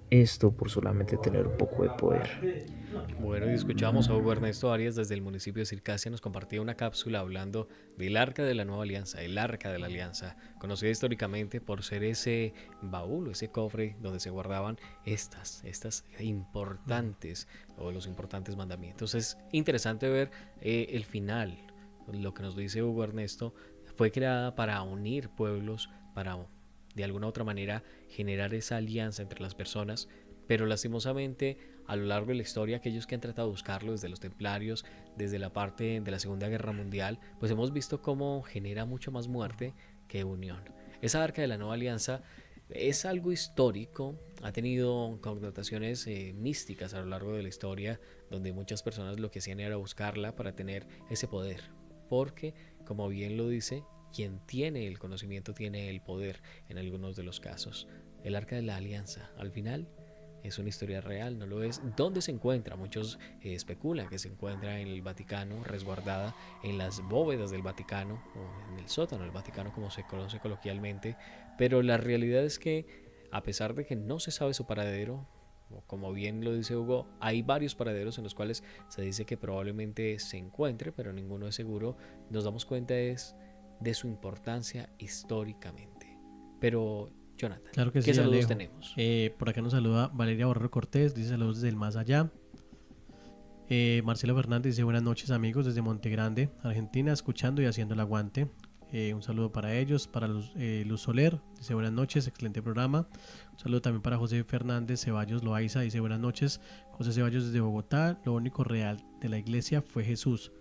Q: esto por solamente tener un poco de poder.
E: Bueno, y escuchamos a Hugo Ernesto Arias desde el municipio de Circasia. Nos compartía una cápsula hablando del Arca de la Nueva Alianza, el Arca de la Alianza, conocida históricamente por ser ese baúl, ese cofre donde se guardaban estas importantes, o los importantes mandamientos. Es interesante ver el final. Lo que nos dice Hugo Ernesto, fue creada para unir pueblos, para de alguna u otra manera generar esa alianza entre las personas, pero lastimosamente a lo largo de la historia, aquellos que han tratado de buscarlo, desde los templarios, desde la parte de la Segunda Guerra Mundial, pues hemos visto cómo genera mucho más muerte que unión. Esa Arca de la Nueva Alianza es algo histórico, ha tenido connotaciones místicas a lo largo de la historia, donde muchas personas lo que hacían era buscarla para tener ese poder, porque, como bien lo dice, quien tiene el conocimiento tiene el poder en algunos de los casos. El Arca de la Alianza, al final, es una historia real, no lo es. ¿Dónde se encuentra? Muchos especulan que se encuentra en el Vaticano, resguardada en las bóvedas del Vaticano, o en el sótano del Vaticano, como se conoce coloquialmente, pero la realidad es que, a pesar de que no se sabe su paradero, como bien lo dice Hugo, hay varios paraderos en los cuales se dice que probablemente se encuentre, pero ninguno es seguro. Nos damos cuenta de su importancia históricamente. Pero, Jonathan,
G: claro que
E: ¿qué
G: sí,
E: saludos
G: Alejo.
E: tenemos?
G: Por acá nos saluda Valeria Borrero Cortés, dice saludos desde el más allá. Marcelo Fernández dice buenas noches amigos desde Montegrande, Argentina, escuchando y haciendo el aguante. Un saludo para ellos, para Luz Soler, dice buenas noches, excelente programa. Un saludo también para José Fernández Ceballos Loaiza, dice buenas noches. José Ceballos desde Bogotá, lo único real de la iglesia fue Jesús.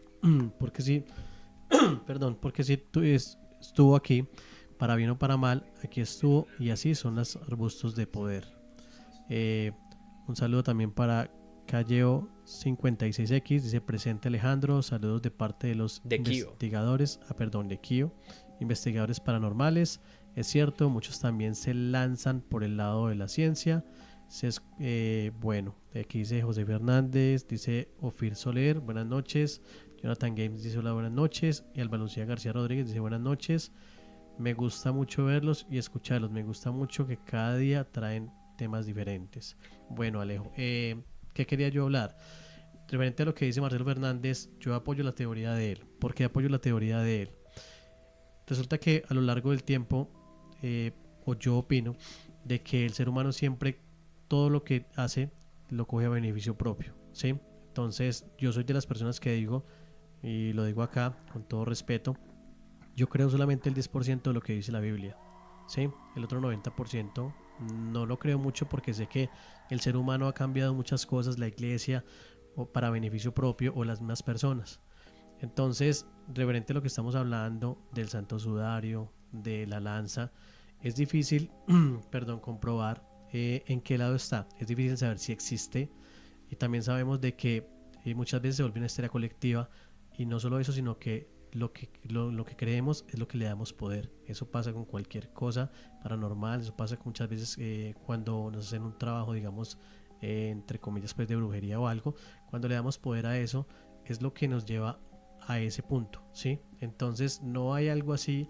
G: Porque sí, perdón, porque sí estuvo aquí, para bien o para mal, aquí estuvo, y así son los arbustos de poder. Un saludo también para Calleo 56X, dice presente Alejandro, saludos de parte de los investigadores, de Kio, investigadores paranormales. Es cierto, muchos también se lanzan por el lado de la ciencia. Bueno, aquí dice José Fernández, dice Ofir Soler, buenas noches. Jonathan Games dice hola, buenas noches. Y Alba Lucía García Rodríguez dice buenas noches. Me gusta mucho verlos y escucharlos. Me gusta mucho que cada día traen temas diferentes. Bueno, Alejo, ¿qué quería yo hablar? Referente a lo que dice Marcelo Fernández, yo apoyo la teoría de él. ¿Por qué apoyo la teoría de él? Resulta que a lo largo del tiempo, o yo opino, de que el ser humano siempre todo lo que hace lo coge a beneficio propio, ¿sí? Entonces yo soy de las personas que digo, y lo digo acá con todo respeto, yo creo solamente el 10% de lo que dice la Biblia, ¿sí? El otro 90% no lo creo mucho, porque sé que el ser humano ha cambiado muchas cosas, la iglesia, o para beneficio propio, o las mismas personas. Entonces, referente a lo que estamos hablando del Santo Sudario, de la lanza, es difícil comprobar en qué lado está. Es difícil saber si existe, y también sabemos de que muchas veces se vuelve una histeria colectiva, y no solo eso, sino que lo que creemos es lo que le damos poder. Eso pasa con cualquier cosa paranormal, eso pasa muchas veces cuando nos hacen un trabajo, digamos, entre comillas, pues de brujería o algo. Cuando le damos poder a eso, es lo que nos lleva a ese punto, ¿sí? Entonces no hay algo así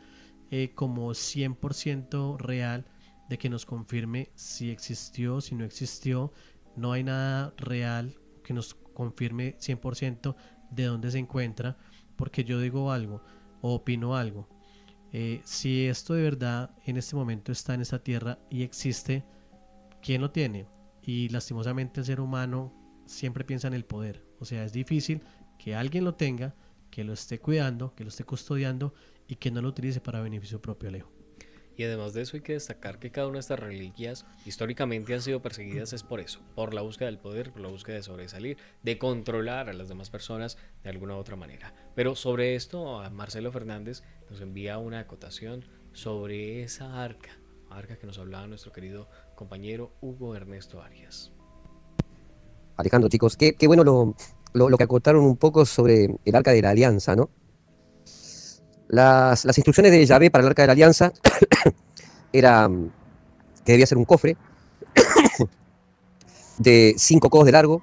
G: como 100% real de que nos confirme si existió, si no existió. No hay nada real que nos confirme 100% de dónde se encuentra, porque yo digo algo o opino algo. Si esto de verdad en este momento está en esta tierra y existe, ¿quién lo tiene? Y lastimosamente el ser humano siempre piensa en el poder. O sea, es difícil que alguien lo tenga, que lo esté cuidando, que lo esté custodiando y que no lo utilice para beneficio propio, Alejo.
E: Y además de eso hay que destacar que cada una de estas reliquias históricamente han sido perseguidas es por eso, por la búsqueda del poder, por la búsqueda de sobresalir, de controlar a las demás personas de alguna u otra manera. Pero sobre esto, Marcelo Fernández nos envía una acotación sobre esa arca que nos hablaba nuestro querido compañero Hugo Ernesto Arias.
H: Alejandro, chicos, qué bueno lo que acotaron un poco sobre el Arca de la Alianza, ¿no? Las instrucciones de Yahvé para el Arca de la Alianza era que debía ser un cofre de 5 codos de largo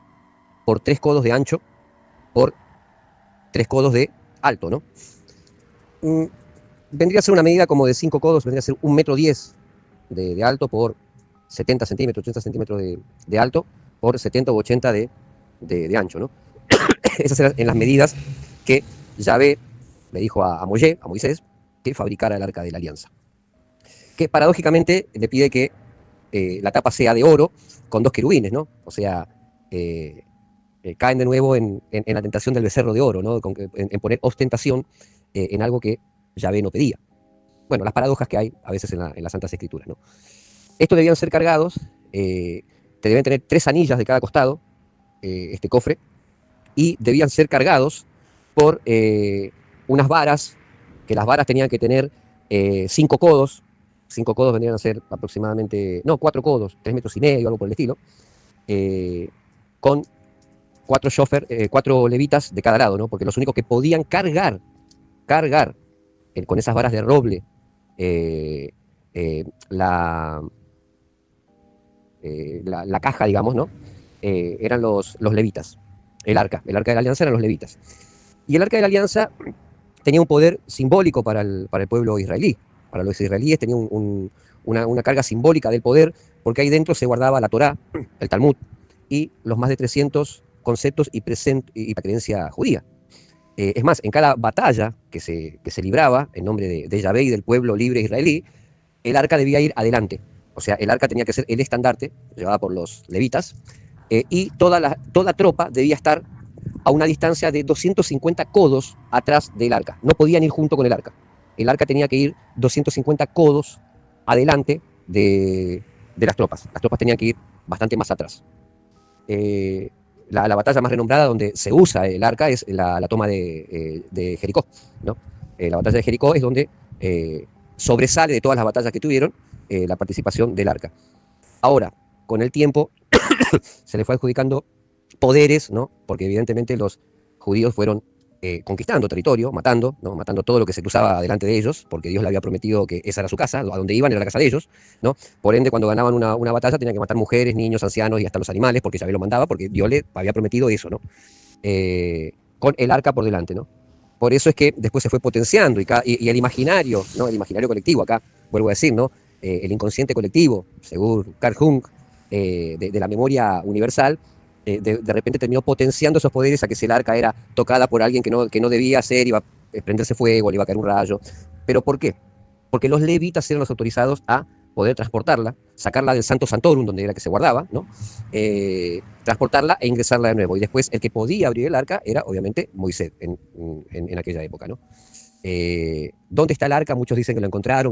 H: por 3 codos de ancho por 3 codos de alto, ¿no? Vendría a ser una medida como de 5 codos, vendría a ser 1,10 m de alto por 70 centímetros, 80 centímetros de alto por 70 u 80 de ancho, ¿no? Esas eran en las medidas que Yahvé le dijo a Moisés, que fabricara el Arca de la Alianza. Que paradójicamente le pide que la tapa sea de oro con 2 querubines, ¿no? O sea, caen de nuevo en la tentación del becerro de oro, ¿no? En poner ostentación en algo que Yahvé no pedía. Bueno, las paradojas que hay a veces en las Santas Escrituras, ¿no? Estos debían ser cargados, te deben tener 3 anillas de cada costado, este cofre, y debían ser cargados por unas varas, que las varas tenían que tener 5 codos. 5 codos vendrían a ser aproximadamente, 4 codos, 3,5 metros, algo por el estilo, con 4 levitas de cada lado, ¿no? Porque los únicos que podían cargar con esas varas de roble la caja, digamos, ¿no? Eran los levitas. El arca de la alianza eran los levitas. Y el arca de la alianza tenía un poder simbólico para el pueblo israelí. Para los israelíes tenía una carga simbólica del poder, porque ahí dentro se guardaba la Torá, el Talmud, y los más de 300 conceptos y la creencia judía. Es más, en cada batalla que se libraba en nombre de Yahvé y del pueblo libre israelí, el arca debía ir adelante. O sea, el arca tenía que ser el estandarte, llevada por los levitas, y toda tropa debía estar a una distancia de 250 codos atrás del arca. No podían ir junto con el arca. El arca tenía que ir 250 codos adelante de las tropas. Las tropas tenían que ir bastante más atrás. La batalla más renombrada donde se usa el arca es la toma de Jericó, ¿no? La batalla de Jericó es donde sobresale de todas las batallas que tuvieron la participación del arca. Ahora, con el tiempo, se le fue adjudicando poderes, ¿no? Porque evidentemente los judíos fueron conquistando territorio, matando todo lo que se cruzaba delante de ellos, porque Dios le había prometido que esa era su casa, a donde iban era la casa de ellos, ¿no? Por ende, cuando ganaban una batalla tenían que matar mujeres, niños, ancianos y hasta los animales, porque Yahvé lo mandaba, porque Dios le había prometido eso, ¿no? Con el arca por delante, ¿no? Por eso es que después se fue potenciando y el imaginario, ¿no? El imaginario colectivo, acá vuelvo a decir, ¿no? El inconsciente colectivo, según Carl Jung, de la memoria universal, de repente terminó potenciando esos poderes a que si el arca era tocada por alguien que no debía ser, iba a prenderse fuego, le iba a caer un rayo. ¿Pero por qué? Porque los levitas eran los autorizados a poder transportarla, sacarla del Santo Santorum, donde era que se guardaba, ¿no? Transportarla e ingresarla de nuevo. Y después el que podía abrir el arca era, obviamente, Moisés en aquella época, ¿no? ¿Dónde está el arca? Muchos dicen que lo encontraron,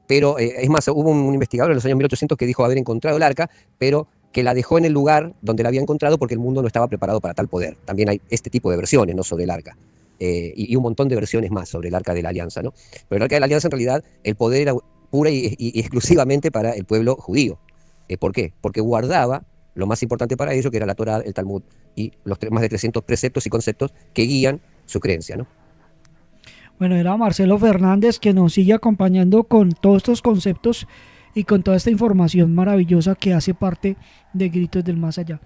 H: pero es más, hubo un investigador en los años 1800 que dijo haber encontrado el arca, pero que la dejó en el lugar donde la había encontrado porque el mundo no estaba preparado para tal poder. También hay este tipo de versiones, ¿no? Sobre el arca. Y un montón de versiones más sobre el arca de la alianza, ¿no? Pero el arca de la alianza, en realidad, el poder era pura y exclusivamente para el pueblo judío. ¿Por qué? Porque guardaba lo más importante para ellos, que era la Torá, el Talmud y los más de 300 preceptos y conceptos que guían su creencia, ¿no?
F: Bueno, era Marcelo Fernández, que nos sigue acompañando con todos estos conceptos y con toda esta información maravillosa que hace parte de Gritos del Más Allá.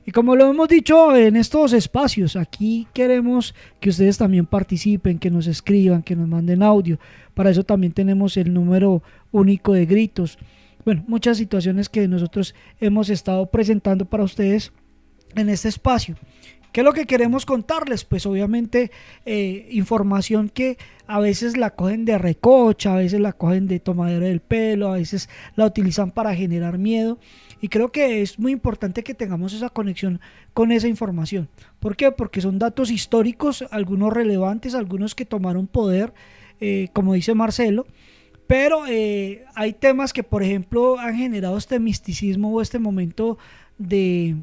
F: Y como lo hemos dicho en estos espacios, aquí queremos que ustedes también participen, que nos escriban, que nos manden audio. Para eso también tenemos el número único de Gritos. Bueno, muchas situaciones que nosotros hemos estado presentando para ustedes en este espacio. ¿Qué es lo que queremos contarles? Pues obviamente información que a veces la cogen de recocha, a veces la cogen de tomadera del pelo, a veces la utilizan para generar miedo. Y creo que es muy importante que tengamos esa conexión con esa información. ¿Por qué? Porque son datos históricos, algunos relevantes, algunos que tomaron poder, como dice Marcelo. Pero hay temas que, por ejemplo, han generado este misticismo o este momento de,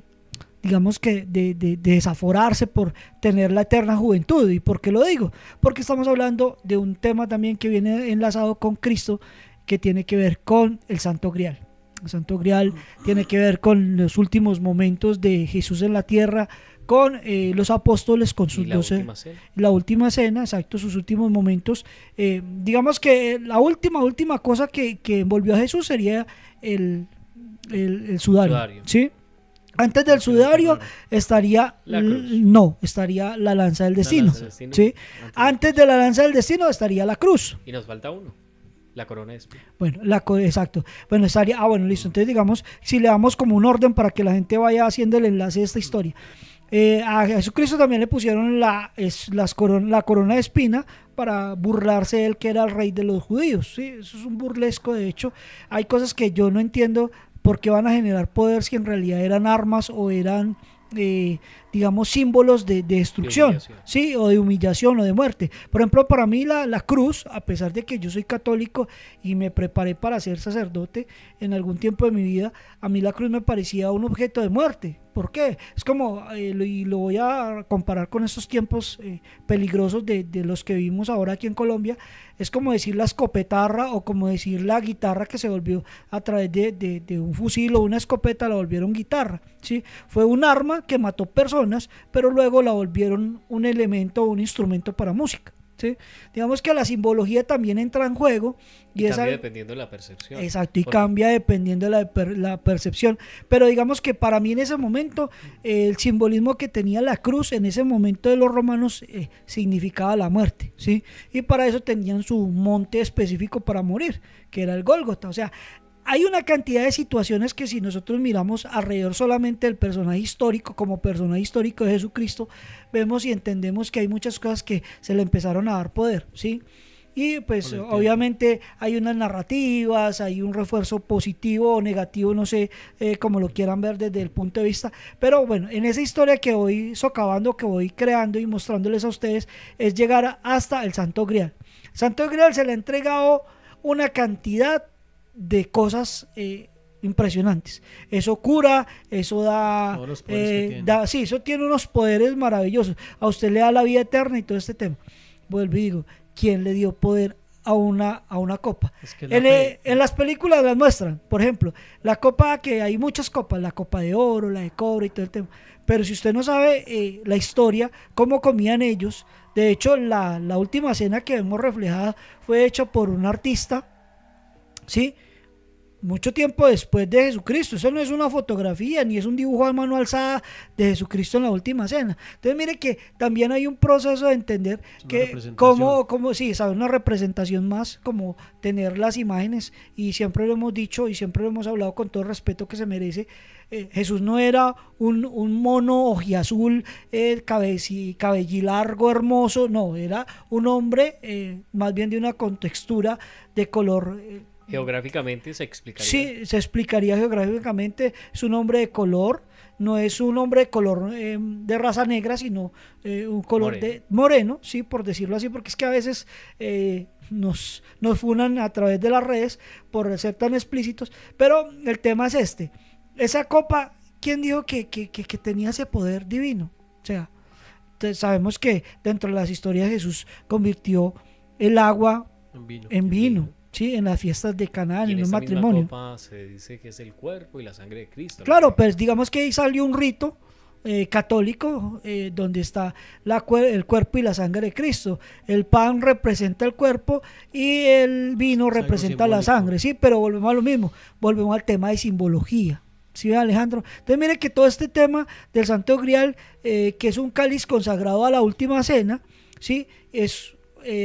F: digamos que de desaforarse por tener la eterna juventud. ¿Y por qué lo digo? Porque estamos hablando de un tema también que viene enlazado con Cristo, que tiene que ver con el Santo Grial. El Santo Grial tiene que ver con los últimos momentos de Jesús en la tierra, con los apóstoles, con sus 12, la última cena, exacto, sus últimos momentos. Digamos que la última cosa que envolvió a Jesús sería el sudario, ¿sí? Antes del sudario estaría estaría la lanza del destino, ¿sí? Antes de la lanza del destino estaría la cruz.
E: Y nos falta uno. La corona de espinas.
F: Bueno, exacto. Bueno, estaría, bueno, listo. Entonces, digamos, si le damos como un orden para que la gente vaya haciendo el enlace de esta historia. A Jesucristo también le pusieron la corona de espina para burlarse de él, que era el rey de los judíos. ¿Sí? Eso es un burlesco, de hecho. Hay cosas que yo no entiendo por qué van a generar poder si en realidad eran armas o eran digamos símbolos de destrucción, ¿sí? O de humillación o de muerte. Por ejemplo, para mí la cruz, a pesar de que yo soy católico y me preparé para ser sacerdote en algún tiempo de mi vida, a mí la cruz me parecía un objeto de muerte. ¿Por qué? Es como, y lo voy a comparar con estos tiempos peligrosos de los que vivimos ahora aquí en Colombia, es como decir la escopetarra o como decir la guitarra que se volvió a través de un fusil o una escopeta, la volvieron guitarra, ¿sí? Fue un arma que mató personas, pero luego la volvieron un elemento o un instrumento para música. ¿Sí? Digamos que la simbología también entra en juego
E: y cambia dependiendo de la percepción.
F: Exacto, y cambia dependiendo de la percepción. Pero digamos que para mí en ese momento el simbolismo que tenía la cruz en ese momento de los romanos significaba la muerte, ¿sí? Y para eso tenían su monte específico para morir, que era el Gólgota. O sea, hay una cantidad de situaciones que si nosotros miramos alrededor solamente del personaje histórico, como personaje histórico de Jesucristo, vemos y entendemos que hay muchas cosas que se le empezaron a dar poder, ¿sí? Y pues obviamente hay unas narrativas, hay un refuerzo positivo o negativo, no sé cómo lo quieran ver desde el punto de vista, pero bueno, en esa historia que voy socavando, que voy creando y mostrándoles a ustedes, es llegar hasta el Santo Grial. Santo Grial se le ha entregado una cantidad de cosas impresionantes. Eso cura, eso da, sí, eso tiene unos poderes maravillosos. A usted le da la vida eterna y todo este tema. Vuelvo y digo, ¿quién le dio poder a una copa? Es que en las películas las muestran, por ejemplo, la copa, que hay muchas copas, la copa de oro, la de cobre y todo el tema. Pero si usted no sabe la historia, cómo comían ellos, de hecho la última cena que vemos reflejada fue hecha por un artista, ¿sí? Mucho tiempo después de Jesucristo. Eso no es una fotografía ni es un dibujo a mano alzada de Jesucristo en la última cena. Entonces mire que también hay un proceso de entender que cómo sí, sabe, una representación más, como tener las imágenes, y siempre lo hemos dicho y siempre lo hemos hablado con todo el respeto que se merece. Jesús no era un mono ojiazul, cabellilargo, hermoso, no, era un hombre más bien de una contextura de color.
E: Geográficamente se explicaría.
F: Sí, se explicaría geográficamente. Es un hombre de color, no es un hombre de color de raza negra, sino un color moreno, sí, por decirlo así, porque es que a veces nos funan a través de las redes por ser tan explícitos, pero el tema es este. Esa copa, ¿quién dijo que tenía ese poder divino? O sea, sabemos que dentro de las historias Jesús convirtió el agua en vino. Sí, en las fiestas de Canaán, en un matrimonio.
E: Copa se dice que es el cuerpo y la sangre de Cristo.
F: Claro, pues digamos que ahí salió un rito católico, donde está el cuerpo y la sangre de Cristo. El pan representa el cuerpo y el vino representa la sangre, sí, pero volvemos a lo mismo, volvemos al tema de simbología. ¿Sí, Alejandro? Entonces mire que todo este tema del Santo Grial, que es un cáliz consagrado a la última cena, ¿sí?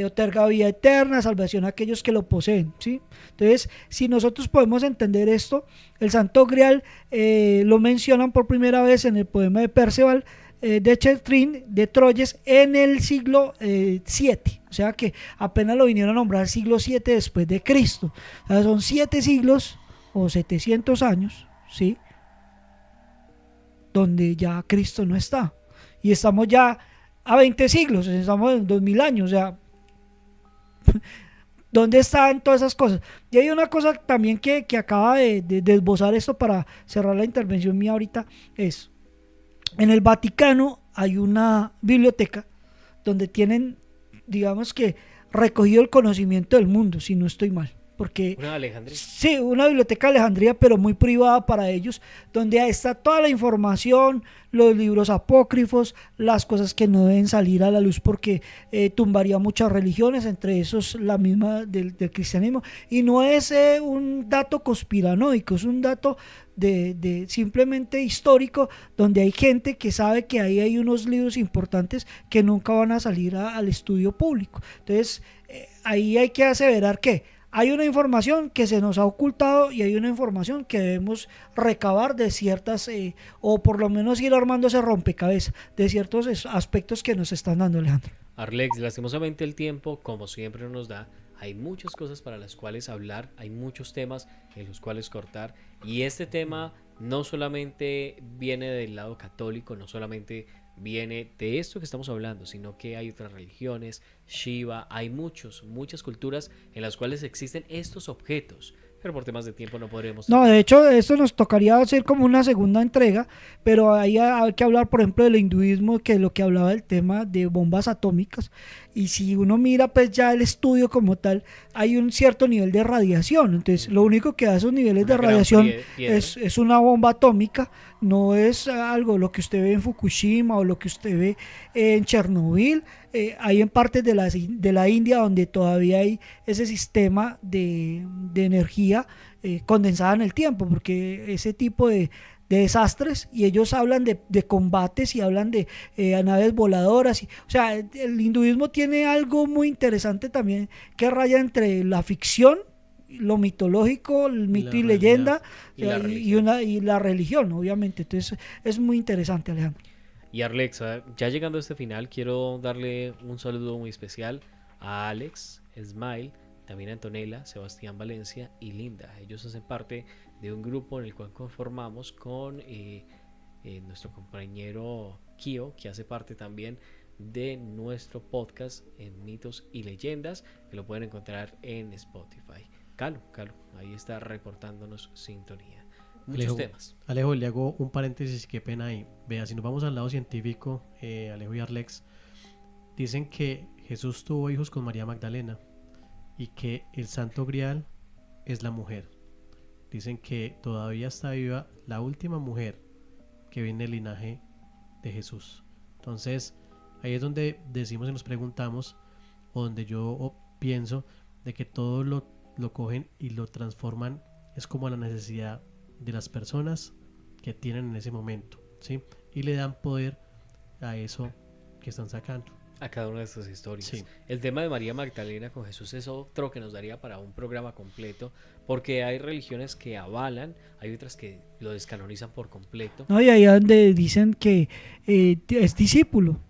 F: Otorga vida eterna, salvación a aquellos que lo poseen, ¿sí? Entonces, si nosotros podemos entender esto, el Santo Grial lo mencionan por primera vez en el poema de Perceval de Chetrin de Troyes en el siglo VII, o sea que apenas lo vinieron a nombrar siglo VII después de Cristo. O sea, son 7 siglos o 700 años, ¿sí? Donde ya Cristo no está, y estamos ya a 20 siglos, estamos en 2000 años, o sea, ¿dónde están todas esas cosas? Y hay una cosa también que acaba de esbozar esto para cerrar la intervención mía ahorita, es, en el Vaticano hay una biblioteca donde tienen, digamos que, recogido el conocimiento del mundo, si no estoy mal. Porque,
E: ¿Una de Alejandría?
F: Sí, una biblioteca de Alejandría, pero muy privada para ellos, donde está toda la información, los libros apócrifos, las cosas que no deben salir a la luz porque tumbaría muchas religiones, entre esos la misma del cristianismo, y no es un dato conspiranoico, es un dato de simplemente histórico, donde hay gente que sabe que ahí hay unos libros importantes que nunca van a salir al estudio público. Entonces, ahí hay que aseverar que hay una información que se nos ha ocultado y hay una información que debemos recabar de ciertas, o por lo menos ir armando ese rompecabezas de ciertos aspectos que nos están dando, Alejandro.
E: Arlex, lastimosamente el tiempo, como siempre nos da, hay muchas cosas para las cuales hablar, hay muchos temas en los cuales cortar, y este tema no solamente viene del lado católico, no solamente viene de esto que estamos hablando, sino que hay otras religiones, Shiva, hay muchas culturas en las cuales existen estos objetos, pero por temas de tiempo no podremos.
F: No, de hecho, esto nos tocaría hacer como una segunda entrega, pero ahí hay que hablar, por ejemplo, del hinduismo, que es lo que hablaba del tema de bombas atómicas, y si uno mira pues ya el estudio como tal, hay un cierto nivel de radiación, entonces lo único que da esos niveles de radiación es una bomba atómica, no es algo lo que usted ve en Fukushima o lo que usted ve en Chernobyl. Hay en partes de la India donde todavía hay ese sistema de energía condensada en el tiempo, porque ese tipo de desastres, y ellos hablan de combates y hablan de naves voladoras, o sea, el hinduismo tiene algo muy interesante también que raya entre la ficción, lo mitológico, el mito y leyenda, y la religión, obviamente. Entonces es muy interesante, Alejandro.
E: Y Arlexa, ya llegando a este final, quiero darle un saludo muy especial a Alex, Smile, también a Antonella, Sebastián Valencia y Linda. Ellos hacen parte de un grupo en el cual conformamos con nuestro compañero Kio, que hace parte también de nuestro podcast en Mitos y Leyendas, que lo pueden encontrar en Spotify. Calo, ahí está reportándonos sintonía. Muchos temas.
G: Alejo, le hago un paréntesis, qué pena ahí. Vea, si nos vamos al lado científico, Alejo y Arlex, dicen que Jesús tuvo hijos con María Magdalena y que el Santo Grial es la mujer. Dicen que todavía está viva la última mujer que viene del linaje de Jesús. Entonces, ahí es donde decimos y nos preguntamos, o donde yo pienso de que todo lo cogen y lo transforman, es como la necesidad de las personas que tienen en ese momento, ¿sí? Y le dan poder a eso que están sacando.
E: A cada una de estas historias.
G: Sí.
E: El tema de María Magdalena con Jesús es otro que nos daría para un programa completo, porque hay religiones que avalan, hay otras que lo descanonizan por completo.
F: No, y ahí donde dicen que es discípulo.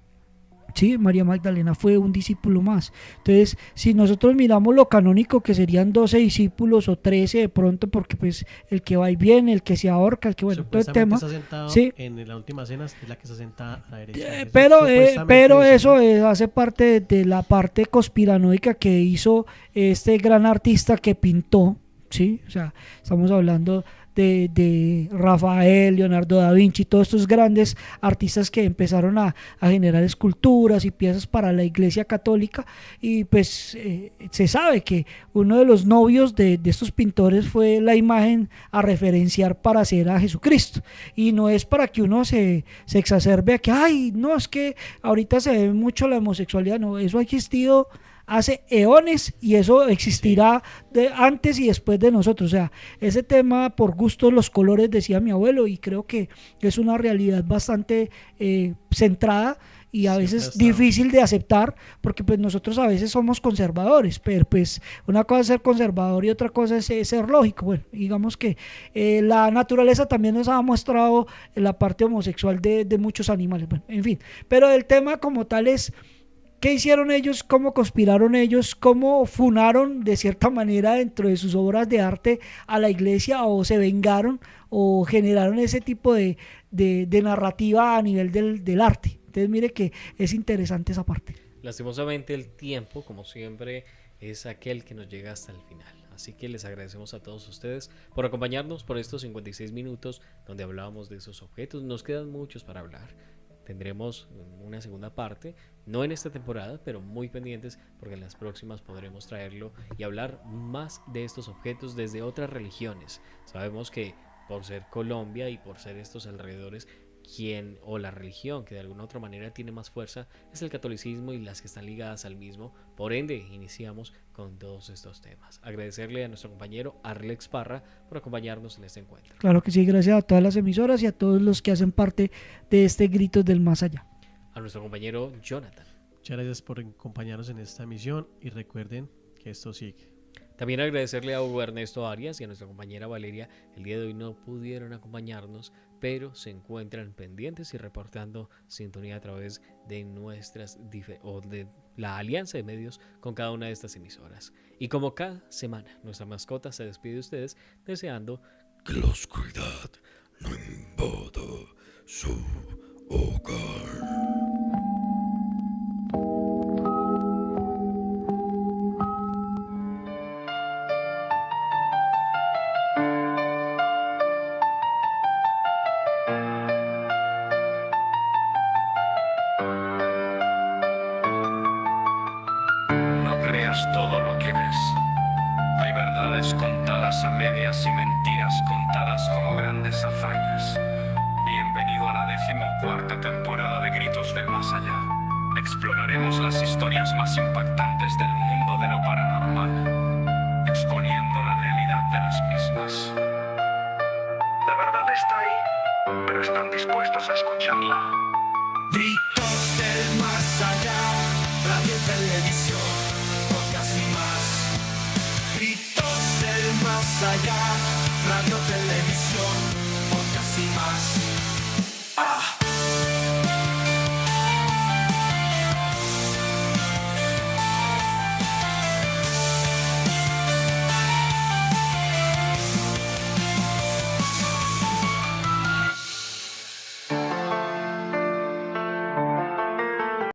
F: Sí, María Magdalena fue un discípulo más. Entonces, si nosotros miramos lo canónico, que serían 12 discípulos o 13 de pronto, porque pues el que va y viene, el que se ahorca, el que bueno, todo el tema.
G: Está sentado,
F: sí.
G: En la última cena es la que se senta a la derecha.
F: Pero eso hace parte de la parte conspiranoica que hizo este gran artista que pintó, ¿sí? O sea, estamos hablando de Rafael, Leonardo da Vinci, todos estos grandes artistas que empezaron a generar esculturas y piezas para la Iglesia Católica. Y pues se sabe que uno de los novios de estos pintores fue la imagen a referenciar para hacer a Jesucristo, y no es para que uno se exacerbe a que, ay, no, es que ahorita se ve mucho la homosexualidad. No, eso ha existido hace eones y eso existirá antes y después de nosotros. O sea, ese tema, por gustos los colores, decía mi abuelo, y creo que es una realidad bastante centrada y a veces difícil de aceptar, porque pues nosotros a veces somos conservadores, pero pues una cosa es ser conservador y otra cosa es ser lógico. Bueno, digamos que la naturaleza también nos ha mostrado la parte homosexual de muchos animales. Bueno, en fin, pero el tema como tal es: ¿qué hicieron ellos? ¿Cómo conspiraron ellos? ¿Cómo funaron de cierta manera dentro de sus obras de arte a la iglesia? ¿O se vengaron? ¿O generaron ese tipo de narrativa a nivel del arte? Entonces mire que es interesante esa parte.
E: Lastimosamente el tiempo, como siempre, es aquel que nos llega hasta el final. Así que les agradecemos a todos ustedes por acompañarnos por estos 56 minutos donde hablábamos de esos objetos. Nos quedan muchos para hablar. Tendremos una segunda parte, no en esta temporada, pero muy pendientes, porque en las próximas podremos traerlo y hablar más de estos objetos desde otras religiones. Sabemos que por ser Colombia y por ser estos alrededores, quien o la religión que de alguna otra manera tiene más fuerza es el catolicismo y las que están ligadas al mismo. Por ende, iniciamos con todos estos temas. Agradecerle a nuestro compañero Arlex Parra por acompañarnos en este encuentro.
F: Claro que sí, gracias a todas las emisoras y a todos los que hacen parte de este Gritos del Más Allá.
E: A nuestro compañero Jonathan.
G: Muchas gracias por acompañarnos en esta emisión y recuerden que esto sigue.
E: También agradecerle a Hugo Ernesto Arias y a nuestra compañera Valeria. El día de hoy no pudieron acompañarnos, pero se encuentran pendientes y reportando sintonía a través de de la alianza de medios con cada una de estas emisoras. Y como cada semana, nuestra mascota se despide de ustedes deseando
C: que la oscuridad no invada su hogar.
A: Todo lo que ves. Hay verdades contadas a medias y mentiras contadas como grandes hazañas. Bienvenido a la 14ª temporada de Gritos del Más Allá. Exploraremos las historias más impactantes del mundo de lo paranormal, exponiendo la realidad de las mismas. La verdad está ahí, pero están dispuestos a escucharla.
B: Gritos del Más Allá, radio y televisión. Más allá.